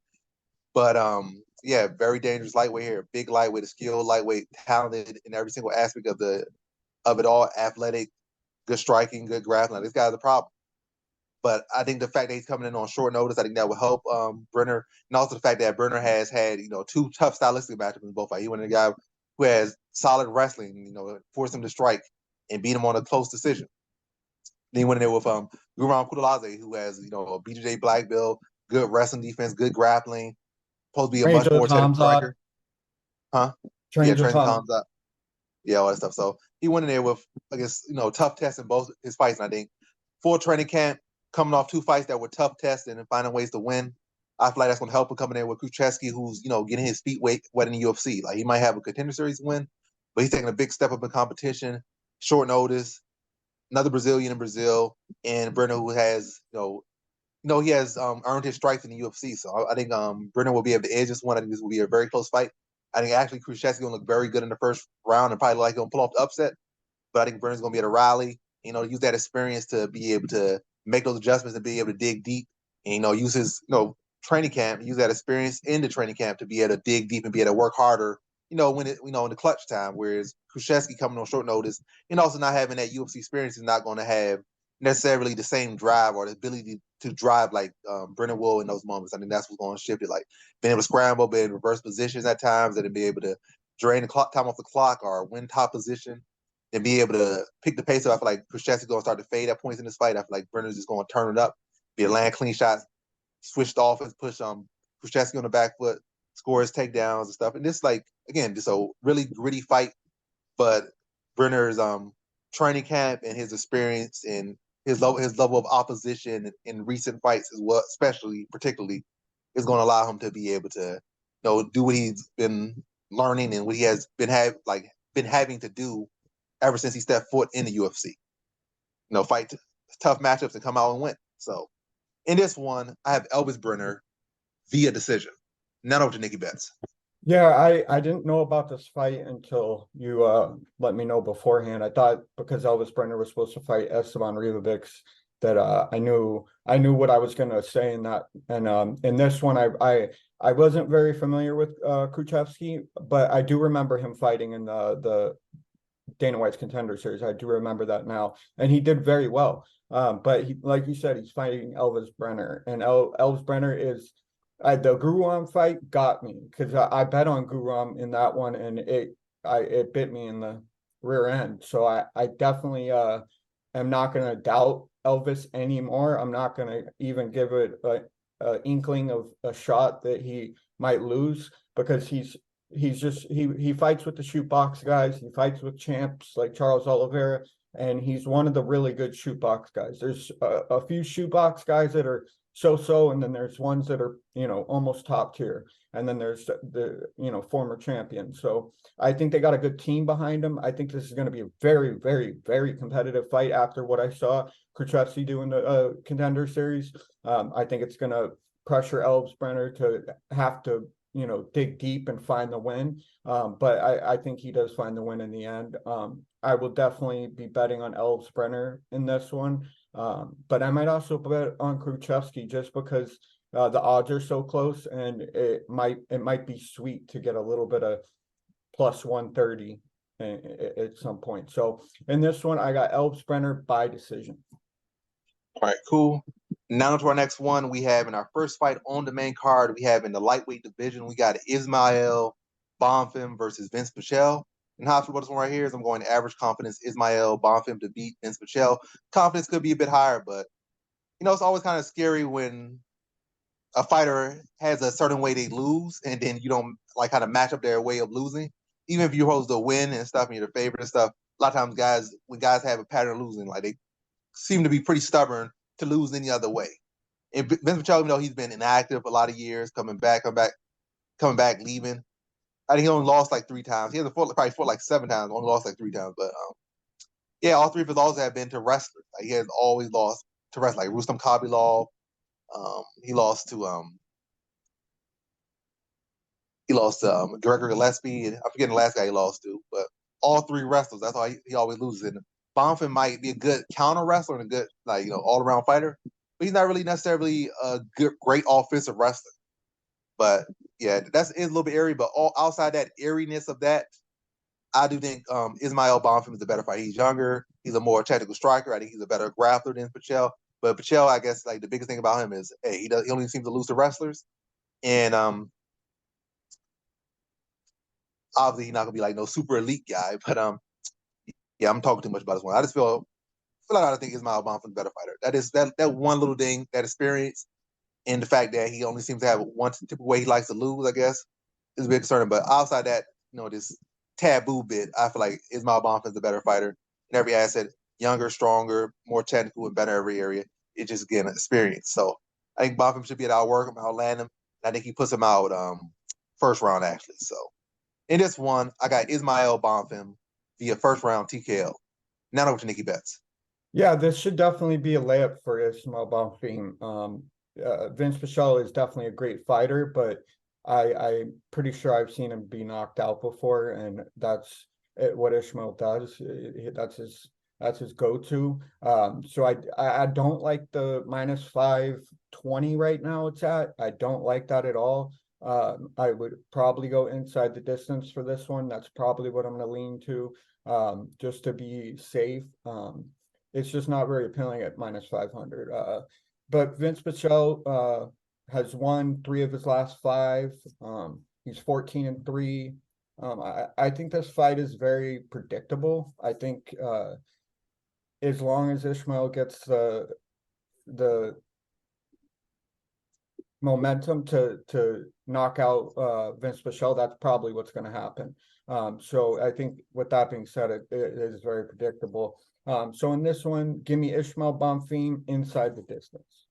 But yeah, very dangerous lightweight here. Big lightweight, a skilled lightweight, talented in every single aspect of it all. Athletic, good striking, good grappling. This guy's a problem. But I think the fact that he's coming in on short notice, I think that will help Brenner. And also the fact that Brenner has had, 2 tough stylistic matchups in both fights. He went in a guy who has solid wrestling, forced him to strike and beat him on a close decision. Then he went in there with Guram Kudalaze, who has, a BJJ black belt, good wrestling defense, good grappling, supposed to be a much more technical striker. Huh? Trains a trains and ton. cons up. Yeah, all that stuff. So he went in there with, I guess, tough tests in both his fights. And I think full training camp, coming off 2 fights that were tough tests and finding ways to win. I feel like that's going to help him coming in with Kruschewsky, who's, getting his feet wet in the UFC. Like, he might have a contender series win, but he's taking a big step up in competition, short notice, another Brazilian in Brazil, and Brenner, who has, he has earned his stripes in the UFC. So I think Brenner will be able to edge this one. I think this will be a very close fight. I think actually Kruschewsky going to look very good in the first round and probably going to pull off the upset. But I think Brenner's going to be able to rally, use that experience to be able to make those adjustments and be able to dig deep and, use his, training camp, use that experience in the training camp to be able to dig deep and be able to work harder, when it, in the clutch time. Whereas Kruschewsky coming on short notice and also not having that UFC experience is not going to have necessarily the same drive or the ability to drive like Brenner will in those moments. I think that's what's going to shift it. Like being able to scramble, being in reverse positions at times, and be able to drain the clock, time off the clock or win top position and be able to pick the pace up. I feel like Kruschewsky's going to start to fade at points in this fight. I feel like Brenner's just going to turn it up, be a land clean shots, switch the offense, push Kruschewsky on the back foot, score his takedowns and stuff. And this, like, again, just a really gritty fight, but Brenner's training camp and his experience and his level of opposition in recent fights as well, particularly, is going to allow him to be able to, do what he's been learning and what he has been having to do ever since he stepped foot in the UFC. Fight tough matchups and come out and win. So in this one, I have Elvis Brenner via decision. Not over to Nikki Betts. Yeah, I didn't know about this fight until you let me know beforehand. I thought because Elvis Brenner was supposed to fight Esteban Ribovics that I knew what I was gonna say in that. And in this one I wasn't very familiar with Kruschewsky, but I do remember him fighting in the Dana White's Contender Series. I do remember that now, and he did very well. But he, like you said, he's fighting Elvis Brenner, and Elvis Brenner is the Guram fight got me because I bet on Guram in that one, and it bit me in the rear end. So I definitely am not going to doubt Elvis anymore. I'm not going to even give it a inkling of a shot that he might lose because he fights with the shootbox guys. He fights with champs like Charles Oliveira, and he's one of the really good shootbox guys. There's a few shootbox guys that are so, and then there's ones that are, almost top tier. And then there's the former champion. So I think they got a good team behind them. I think this is going to be a very, very, very competitive fight after what I saw Kruschewsky do in the Contender Series. I think it's going to pressure Elvis Brenner to have to dig deep and find the win. But I think he does find the win in the end. I will definitely be betting on Elvis Brenner in this one. But I might also bet on Kruschewsky just because the odds are so close, and it might be sweet to get a little bit of plus 130 at some point. So in this one, I got Elvis Brenner by decision. All right, cool. Now to our next one. We have in our first fight on the main card, we have in the lightweight division, we got Ismael Bonfm versus Vince Pichel. And how I feel about this one right here is I'm going average confidence Ismael Bonfm to beat Vince Pichel. Confidence could be a bit higher, but it's always kind of scary when a fighter has a certain way they lose and then you don't kind of match up their way of losing. Even if you're supposed to win and stuff and you're the favorite and stuff, a lot of times when guys have a pattern of losing, they seem to be pretty stubborn to lose any other way. And Vince Pichel, even though he's been inactive a lot of years, coming back, leaving. I think he only lost 3 times. He hasn't probably fought 7 times, only lost 3 times. But yeah, all 3 of his losses have been to wrestlers. He has always lost to wrestlers, like Rustam Khabilov. He lost to Gregory Gillespie, and I'm forgetting the last guy he lost to. But all 3 wrestlers, that's why he always loses. And Bonfim might be a good counter wrestler and a good all around fighter, but he's not really necessarily a great offensive wrestler. But yeah, is a little bit airy. But outside that airiness of that, I do think Ismael Bonfim is a better fighter. He's younger. He's a more technical striker. I think he's a better grappler than Pichel. But Pichel, I guess, the biggest thing about him is, hey, he only seems to lose to wrestlers, and obviously he's not gonna be no super elite guy. But yeah, I'm talking too much about this one. I just feel like I think Ismael Bonfim is a better fighter. That is that one little thing, that experience, and the fact that he only seems to have one typical way he likes to lose, I guess, is a bit concerning. But outside that, this taboo bit. I feel like Ismail Bonfim is the better fighter in every asset, younger, stronger, more technical, and better every area. It's just again experience. So I think Bonfim should be able to outwork him, outland him. And I think he puts him out first round actually. So in this one, I got Ismail Bonfim via first round TKO. Now over to Nikki Betts. Yeah, this should definitely be a layup for Ismail Bonfim. Vince Pichel is definitely a great fighter, but I'm pretty sure I've seen him be knocked out before, and that's what Ismail does. That's his go-to. So I don't like the minus 520 right now it's at. I don't like that at all. I would probably go inside the distance for this one. That's probably what I'm going to lean to, just to be safe. It's just not very appealing at minus 500. But Vince Pichel has won 3 of his last 5. He's 14-3. I think this fight is very predictable. I think as long as Ismail gets the momentum to knock out Vince Pichel, that's probably what's going to happen. So I think with that being said, it is very predictable. So in this one, give me Ismail Bonfim inside the distance.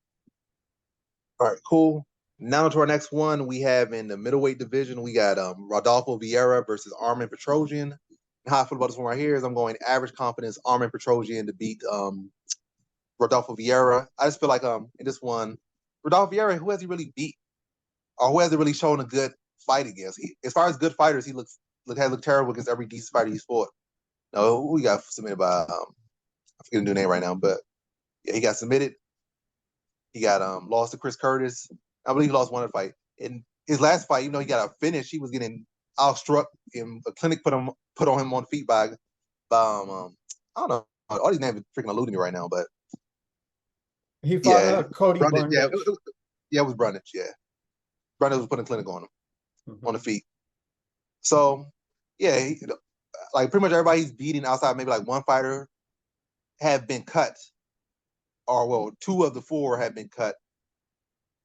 All right, cool. Now to our next one, we have in the middleweight division, we got Rodolfo Vieira versus Armen Petrosyan. And how I feel about this one right here is I'm going average confidence Armen Petrosyan to beat Rodolfo Vieira. I just feel like in this one, Rodolfo Vieira, who has he really beat? Or who has he really shown a good fight against? As far as good fighters, he looked terrible against every decent fighter he's fought. No, who we got submitted by I forget the new name right now, but yeah, he got submitted. He got lost to Chris Curtis. I believe he lost one fight. In his last fight, even though he got a finish, he was getting outstruck. In a clinic put on him on feet by I don't know. All these names are freaking eluding me right now, but he fought Cody Brundage. Yeah, it was Brundage. Yeah, Brundage was putting a clinic on him on the feet. So yeah, like pretty much everybody he's beating outside maybe like one fighter have been cut, or well, 2 of the 4 have been cut,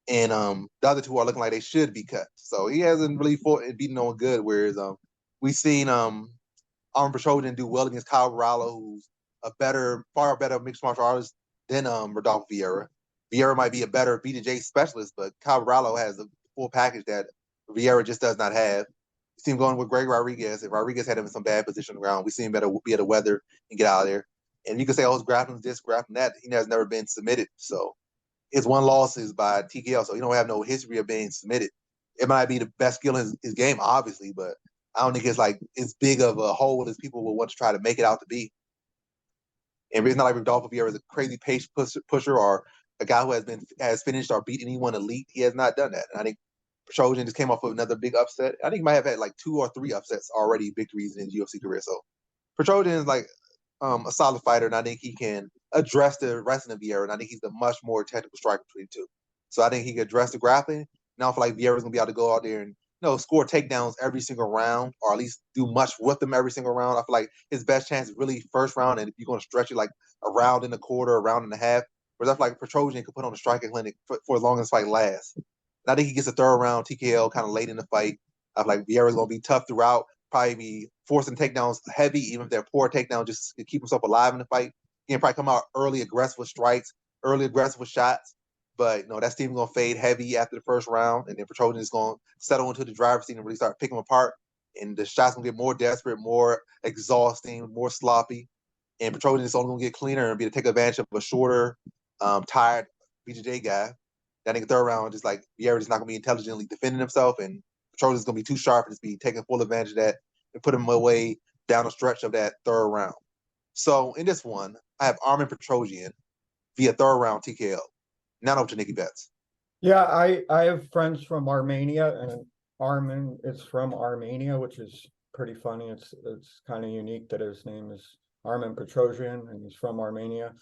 and the other 2 are looking like they should be cut. So he hasn't really fought and beaten no one good. Whereas we've seen Armen Petrosyan do well against Kyle Borralho, who's a far better mixed martial artist than Rodolfo Vieira. Vieira might be a better BJJ specialist, but Kyle Borralho has a full package that Vieira just does not have. We see him going with Greg Rodriguez. If Rodriguez had him in some bad position on the ground, we see him be able to weather and get out of there. And you can say, oh, his grappling this, grappling that. He has never been submitted. So his one loss is by TKO. So he don't have no history of being submitted. It might be the best skill in his game, obviously, but I don't think it's like as big of a hole as people will want to try to make it out to be. And it's not like Rodolfo Vieira is a crazy pace pusher or a guy who has finished or beat anyone elite. He has not done that. And I think Petrosyan just came off of another big upset. I think he might have had like 2 or 3 upsets already, victories in his UFC career. So Petrosyan is like a solid fighter, and I think he can address the wrestling of Vieira, and I think he's a much more technical striker between the 2. So I think he can address the grappling. Now I feel like Vieira's gonna be able to go out there and score takedowns every single round, or at least do much with them every single round. I feel like his best chance is really first round, and if you're gonna stretch it like a round and a quarter, a round and a half, whereas I feel like Petrosyan could put on a striking clinic for as long as the fight lasts. And I think he gets a third round TKO kind of late in the fight. I feel like Vieira's gonna be tough throughout. Probably be forcing takedowns heavy, even if they're poor takedowns, just to keep himself alive in the fight. He can probably come out early, aggressive with strikes, early aggressive with shots. But that team's gonna fade heavy after the first round, and then Petrosyan is gonna settle into the driver's seat and really start picking them apart. And the shots gonna get more desperate, more exhausting, more sloppy. And Petrosyan is only gonna get cleaner and be to take advantage of a shorter, tired BJJ guy. I think the third round, just like Vieira is not gonna be intelligently defending himself, and Petrosyan's gonna be too sharp and just be taking full advantage of that and put him away down the stretch of that third round. So in this one, I have Armen Petrosyan via third round TKO. Now over to Nikki Betts. Yeah, I have friends from Armenia, and Armen is from Armenia, which is pretty funny. It's kind of unique that his name is Armen Petrosyan and he's from Armenia.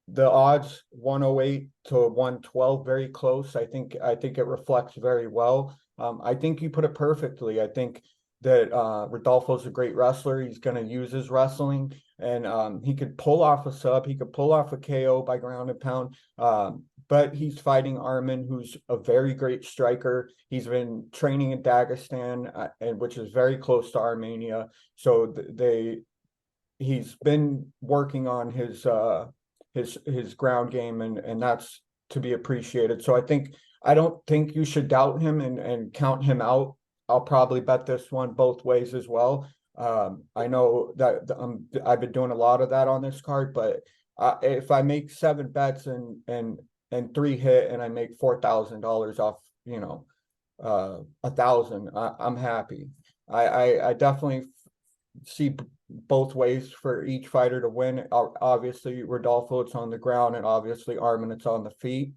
The odds 108 to 112, very close. I think it reflects very well. I think you put it perfectly. I think that Rodolfo's a great wrestler. He's going to use his wrestling, and he could pull off a sub. He could pull off a KO by ground and pound. But but he's fighting Arman, who's a very great striker. He's been training in Dagestan, and which is very close to Armenia. So he's been working on his ground game, and that's to be appreciated. So I don't think you should doubt him and count him out. I'll probably bet this one both ways as well. I know that I've been doing a lot of that on this card, but if I make 7 bets and 3 hit and I make $4,000 off, 1,000, I'm happy. I definitely see both ways for each fighter to win. Obviously, Rodolfo, it's on the ground, and obviously Arman, it's on the feet.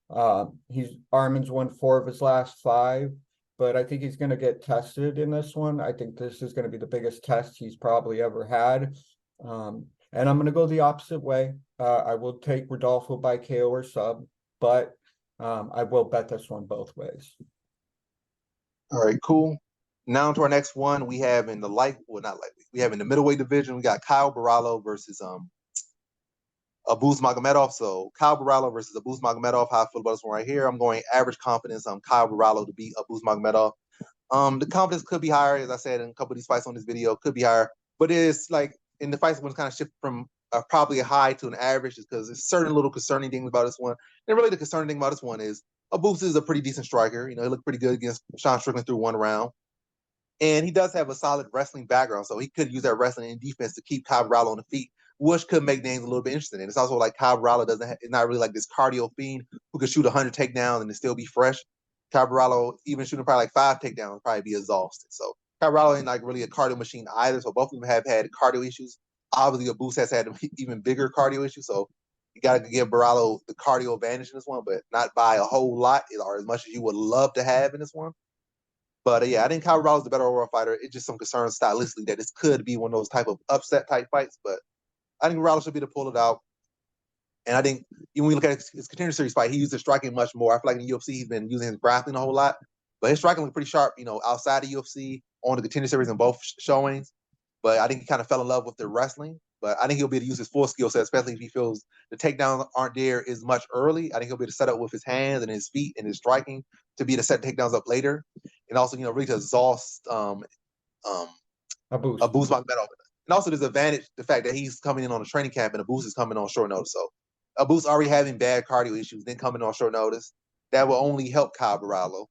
Arman's won 4 of his last 5, but I think he's going to get tested in this one. I think this is going to be the biggest test he's probably ever had. And I'm going to go the opposite way. I will take Rodolfo by KO or sub, but I will bet this one both ways. All right, cool. Now to our next one. We have in the we have in the middleweight division, we got Kyle Borralho versus Abus Magomedov. So Kyle Borralho versus Abus Magomedov. How I feel about this one right here. I'm going average confidence on Kyle Borralho to beat Abus Magomedov. The confidence could be higher, as I said in a couple of these fights on this video, could be higher, but it's like in the fights when it's kind of shifted from probably a high to an average, is because there's certain little concerning things about this one. And really the concerning thing about this one is Abus is a pretty decent striker. He looked pretty good against Sean Strickland through 1 round. And he does have a solid wrestling background, so he could use that wrestling and defense to keep Kyle Borralho on the feet, which could make things a little bit interesting. And it's also like Kyle Borralho is not really like this cardio fiend who could shoot 100 takedowns and still be fresh. Kyle Borralho, even shooting probably like 5 takedowns, would probably be exhausted. So Kyle Borralho ain't like really a cardio machine either. So both of them have had cardio issues. Obviously, Abus has had even bigger cardio issues. So you got to give Borralho the cardio advantage in this one, but not by a whole lot or as much as you would love to have in this one. But yeah, I think Kyle Borralho is the better overall fighter. It's just some concerns stylistically that this could be one of those type of upset type fights. But I think Borralho should be to pull it out. And I think even when we look at his contender series fight, he used his striking much more. I feel like in the UFC he's been using his grappling a whole lot, but his striking looked pretty sharp, outside the UFC on the contender series in both showings. But I think he kind of fell in love with the wrestling. But I think he'll be able to use his full skill set, especially if he feels the takedowns aren't there as much early. I think he'll be able to set up with his hands and his feet and his striking to be able to set takedowns up later, and also really to exhaust Abus Magomedov. And also there's advantage the fact that he's coming in on a training camp and Abus is coming on short notice. So Abus already having bad cardio issues, then coming on short notice, that will only help Kyle Borralho.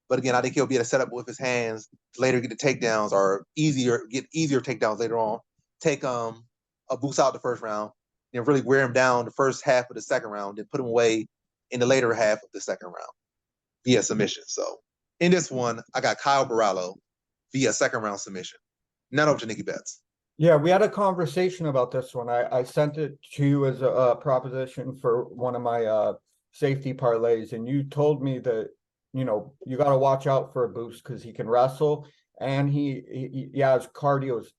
But again, I think he'll be able to set up with his hands to later get the takedowns or get easier takedowns later on. Take Abus out the first round, and really wear him down the first half of the second round, then put him away in the later half of the second round via submission. So in this one, I got Kyle Borralho via second round submission. Not over to Nikki Betts. Yeah, we had a conversation about this one. I sent it to you as a proposition for one of my safety parlays, and you told me that you got to watch out for Abus because he can wrestle, and his cardio is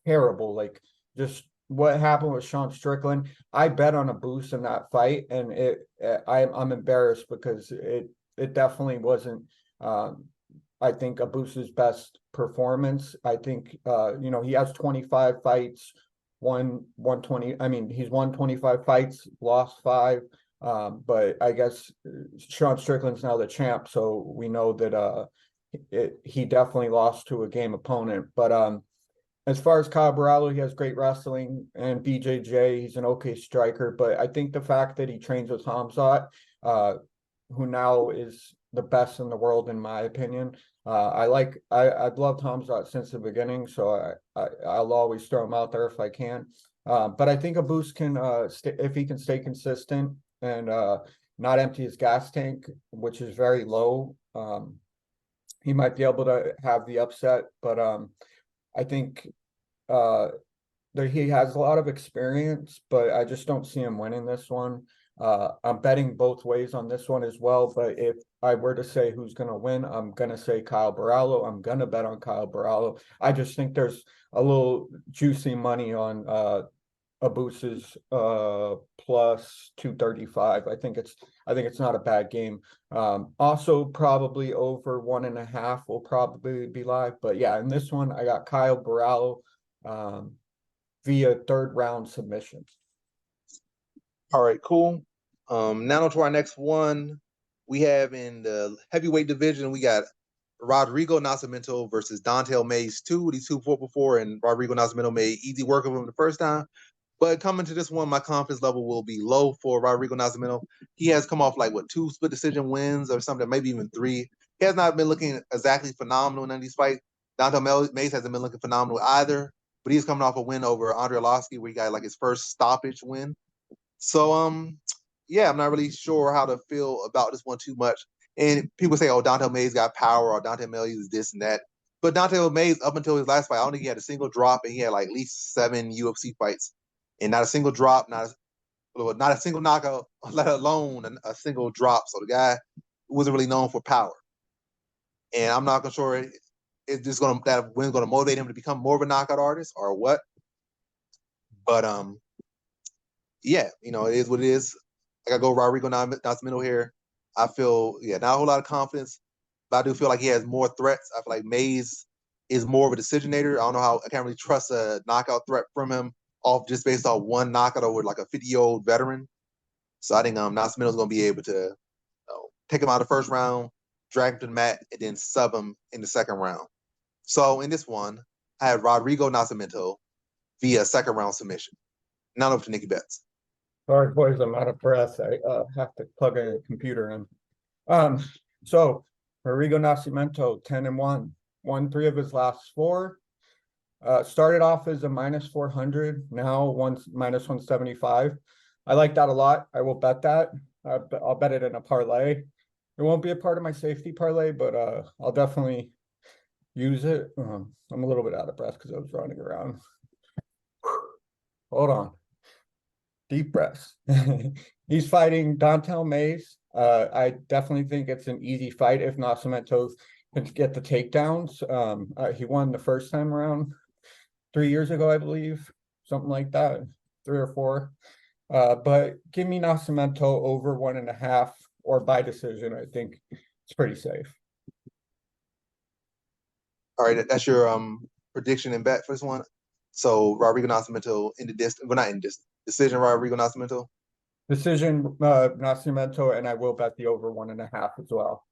terrible. Like just what happened with Sean Strickland. I bet on Abus in that fight, and I'm embarrassed because it definitely wasn't. I think Abus's best performance. I think he has 25 fights, won 120. I mean, he's won 25 fights, lost 5. But I guess Sean Strickland's now the champ, so we know that he definitely lost to a game opponent. But as far as Kyle Borralho, he has great wrestling, and BJJ, he's an okay striker. But I think the fact that he trains with Hamzat, who now is the best in the world, in my opinion. I've loved Hamzat since the beginning, so I'll always throw him out there if I can. But I think Abus can, if he can stay consistent and not empty his gas tank, which is very low, he might be able to have the upset. But I think that he has a lot of experience, but I just don't see him winning this one. I'm betting both ways on this one as well, but if I were to say who's going to win, I'm going to say Kyle Borralho. I'm going to bet on Kyle Borralho. I just think there's a little juicy money on Abus's plus 235. I think it's not a bad game. Also probably over 1.5 will probably be live, but yeah, in this one I got Kyle Borralho via third round submission. All right, cool. Now to our next one. We have in the heavyweight division, we got Rodrigo Nascimento versus Don'Tale Mayes 2. These two fought before, and Rodrigo Nascimento made easy work of him the first time. But coming to this one, my confidence level will be low for Rodrigo Nascimento. He has come off like, 2 split decision wins or something, maybe even 3. He has not been looking exactly phenomenal in none of these fights. Don'Tale Mayes hasn't been looking phenomenal either, but he's coming off a win over Andre Arlovski, where he got like his first stoppage win. So, yeah, I'm not really sure how to feel about this one too much. And people say, oh, Don'Tale Mayes got power, or Don'Tale Mayes is this and that. But Don'Tale Mayes, up until his last fight, I don't think he had a single drop, and he had like at least 7 UFC fights. And not a single drop, not a single knockout, let alone a single drop. So the guy wasn't really known for power. And I'm not sure it's just that win's gonna motivate him to become more of a knockout artist or what. But yeah, it is what it is. I gotta go Rodrigo Nascimento here. I feel, not a whole lot of confidence, but I do feel like he has more threats. I feel like Mayes is more of a decisionator. I can't really trust a knockout threat from him off just based off one knockout over like a 50-year-old veteran. So I think Nascimento's gonna be able to take him out of the first round, drag him to the mat, and then sub him in the second round. So in this one, I had Rodrigo Nascimento via second round submission. Now over to Nikki Betts. Sorry, boys, I'm out of breath. I have to plug a computer in. So Rodrigo Nascimento, 10-1, won 3 of his last 4. Started off as a -400, now -175. I like that a lot. I will bet that. I'll bet it in a parlay. It won't be a part of my safety parlay, but I'll definitely use it. I'm a little bit out of breath because I was running around. Hold on. Deep breaths. He's fighting Don'Tale Mayes. I definitely think it's an easy fight if Nascimento can get the takedowns. He won the first time around 3 years ago, I believe, something like that, 3 or 4. But give me Nascimento over 1.5 or by decision. I think it's pretty safe. All right, that's your prediction and bet for this one. So Rodrigo Nascimento in the distance, well, not in distance. Decision, Rodrigo Nascimento. Decision, Nascimento, and I will bet the over 1.5 as well.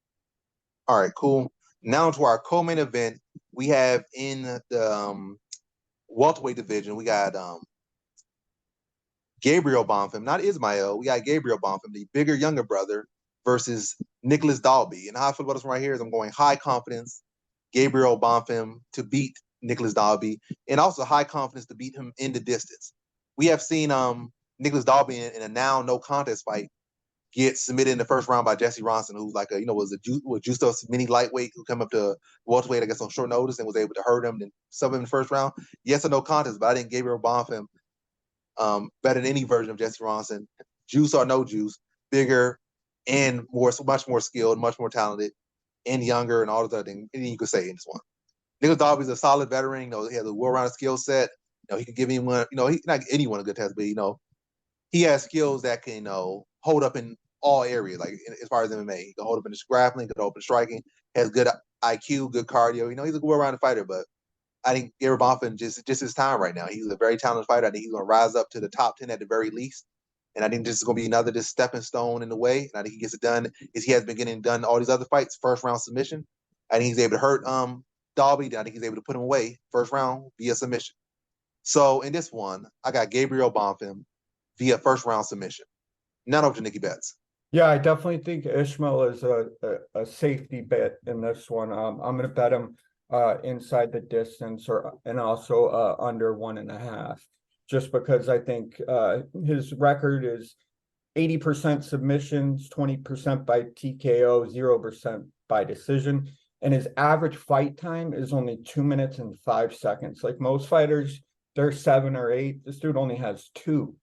All right, cool. Now to our co-main event, we have in the welterweight division, we got Gabriel Bonfim, not Ismail. We got Gabriel Bonfim, the bigger, younger brother, versus Nicholas Dalby. And how I feel about this one right here is I'm going high confidence, Gabriel Bonfim to beat Nicholas Dalby, and also high confidence to beat him in the distance. We have seen Nicholas Dalby in a now no contest fight get submitted in the first round by Jesse Ronson, who's like was Justo's mini lightweight who came up to welterweight, I guess, on short notice and was able to hurt him and sub him in the first round. Yes or no contest, but I think Gabriel Bonfim better than any version of Jesse Ronson, juice or no juice, bigger and much more skilled, much more talented, and younger, and all those other things. Anything you could say in this one. Nicholas Dalby's a solid veteran. He has a well-rounded skill set. He can give anyone, he not anyone a good test, but he has skills that can, hold up in all areas. Like as far as MMA, he can hold up in the grappling, can hold up in striking. Has good IQ, good cardio. He's a well-rounded fighter. But I think Gabriel Bonfim just his time right now. He's a very talented fighter. I think he's going to rise up to the top 10 at the very least. And I think this is going to be another just stepping stone in the way. And I think he gets it done as he has been getting done all these other fights, first round submission. I think he's able to hurt Dalby. I think he's able to put him away first round via submission. So in this one, I got Gabriel Bonfim via first round submission. Now over to Nikki Betts. Yeah, I definitely think Ishmael is a safety bet in this one. I'm going to bet him inside the distance and also under 1.5, just because I think his record is 80% submissions, 20% by TKO, 0% by decision. And his average fight time is only 2 minutes and 5 seconds. Like most fighters, they're 7 or 8. This dude only has 2.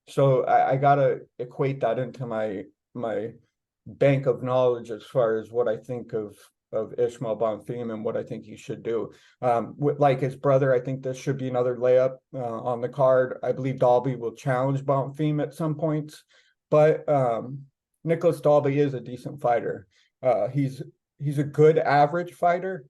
So I gotta equate that into my bank of knowledge as far as what I think of Ishmael Bonfim and what I think he should do. Like his brother, I think this should be another layup on the card. I believe Dalby will challenge Bonfim at some points, but Nicholas Dalby is a decent fighter. He's a good average fighter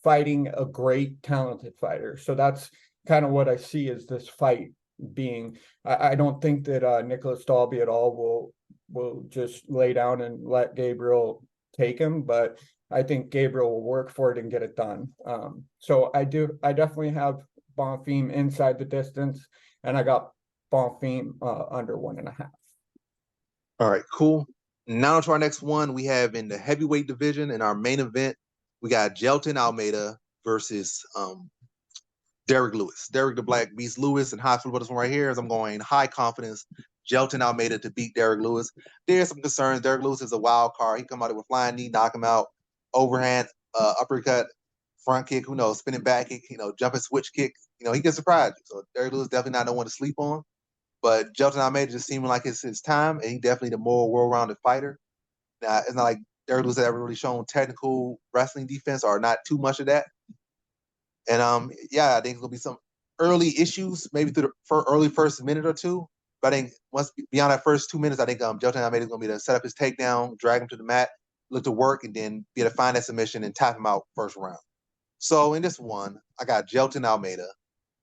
fighting a great talented fighter. So that's kind of what I see as this fight being. I don't think that Nicholas Dalby at all will just lay down and let Gabriel take him, but I think Gabriel will work for it and get it done. So I definitely have Bonfim inside the distance, and I got Bonfim under 1.5. All right, cool. Now to our next one. We have in the heavyweight division in our main event, we got Jailton Almeida versus Derek Lewis. Derek the Black beats Lewis, and how I feel about this one right here is I'm going high confidence Jailton Almeida to beat Derek Lewis. There's some concerns. Derek Lewis is a wild card. He come out with flying knee, knock him out, overhand, uppercut, front kick, who knows, spinning back kick, jumping switch kick. He can surprise you. So Derek Lewis definitely not no one to sleep on. But Jailton Almeida just seeming like it's his time, and he definitely the more well-rounded fighter. Now, it's not like Derek Lewis has ever really shown technical wrestling defense or not too much of that. And I think it's gonna be some early issues, maybe through the early first minute or two. But I think once beyond that first 2 minutes, I think Jailton Almeida is gonna be to set up his takedown, drag him to the mat, look to work, and then be able to find that submission and tap him out first round. So in this one, I got Jailton Almeida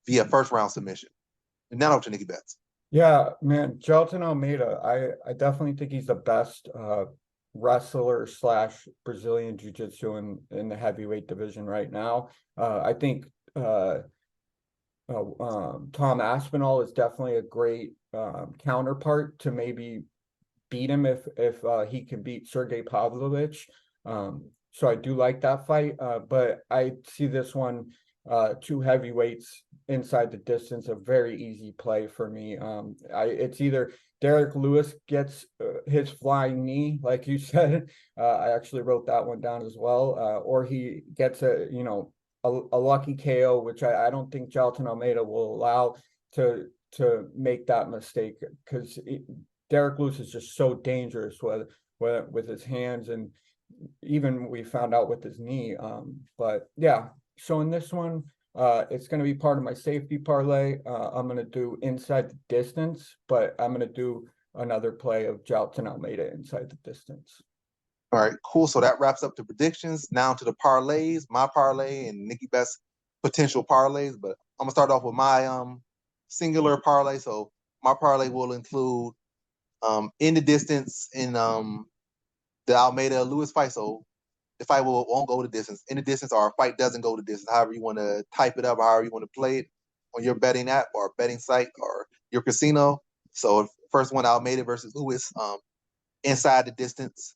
via first round submission. And now over to Nikki Betts. Yeah, man, Jailton Almeida, I definitely think he's the best wrestler / Brazilian jiu-jitsu in the heavyweight division right now. I think Tom Aspinall is definitely a great counterpart to maybe beat him if he can beat Sergey Pavlovich. So I do like that fight, but I see this one, two heavyweights inside the distance, a very easy play for me. It's either Derek Lewis gets his flying knee, like you said. I actually wrote that one down as well, or he gets a lucky KO, which I don't think Jailton Almeida will allow to make that mistake, because Derek Lewis is just so dangerous with his hands, and even we found out with his knee. But yeah, so in this one, it's going to be part of my safety parlay. I'm going to do inside the distance, but I'm going to do another play of Jailton Almeida inside the distance. All right, cool. So that wraps up the predictions. Now to the parlays, my parlay and Nikki Best's potential parlays. But I'm going to start off with my singular parlay. So my parlay will include in the distance in the Almeida Lewis fight. So the fight won't go the distance. In the distance, or a fight doesn't go the distance. However you want to type it up, however you want to play it on your betting app or betting site or your casino. So first one, Almeida versus Lewis, inside the distance.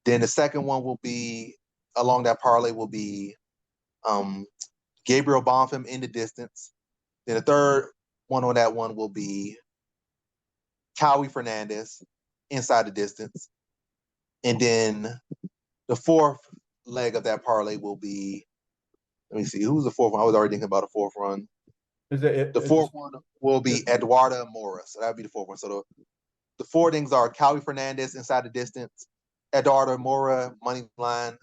Then the second one will be along that parlay will be Gabriel Bonfim in the distance. Then the third one on that one will be Fernandes inside the distance. And then the fourth leg of that parlay will be, let me see, who's the fourth one? I was already thinking about the fourth one. The fourth one will be Eduardo Moura. So that would be the fourth one. So the four things are Fernandes inside the distance, Eduardo Moura money line,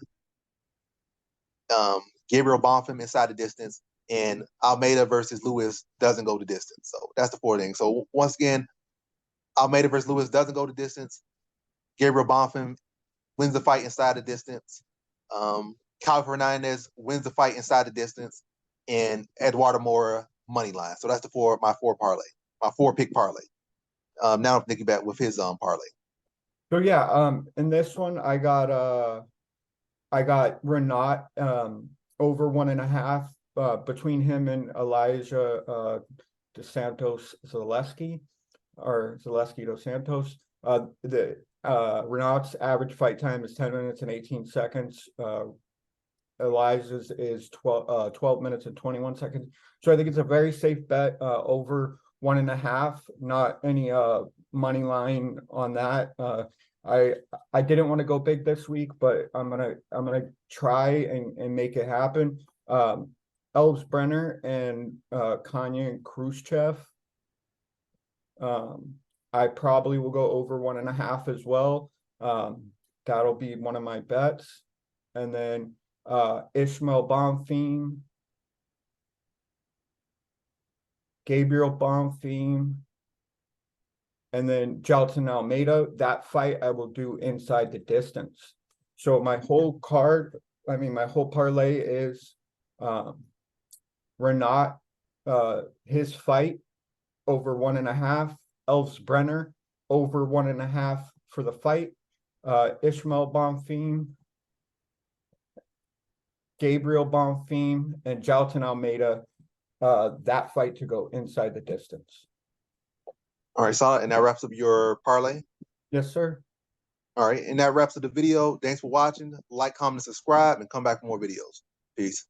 Gabriel Bonfim inside the distance, and Almeida versus Lewis doesn't go the distance. So that's the four things. So once again, Almeida versus Lewis doesn't go the distance. Gabriel Bonfim wins the fight inside the distance. Fernandes wins the fight inside the distance, and Eduardo Moura money line. So that's my four pick parlay. Now Nicky back with his parlay. So yeah, in this one I got Renat over 1.5 between him and Elijah dos Santos Zaleski dos Santos. Renat's average fight time is 10 minutes and 18 seconds. Elijah's is 12 minutes and 21 seconds. So I think it's a very safe bet, over 1.5, not any money line on that. I didn't want to go big this week, but I'm gonna try and make it happen. Elves Brenner and Kanya and Khrushchev. I probably will go over 1.5 as well. That'll be one of my bets. And then Ishmael Bonfim, Gabriel Bonfim, and then Jailton Almeida. That fight I will do inside the distance. So my whole parlay is Renat, his fight over 1.5, Elves Brenner over 1.5 for the fight. Ishmael Bonfim, Gabriel Bonfim, and Jailton Almeida, that fight to go inside the distance. All right, solid. And that wraps up your parlay. Yes, sir. All right, and that wraps up the video. Thanks for watching. Like, comment, and subscribe, and come back for more videos. Peace.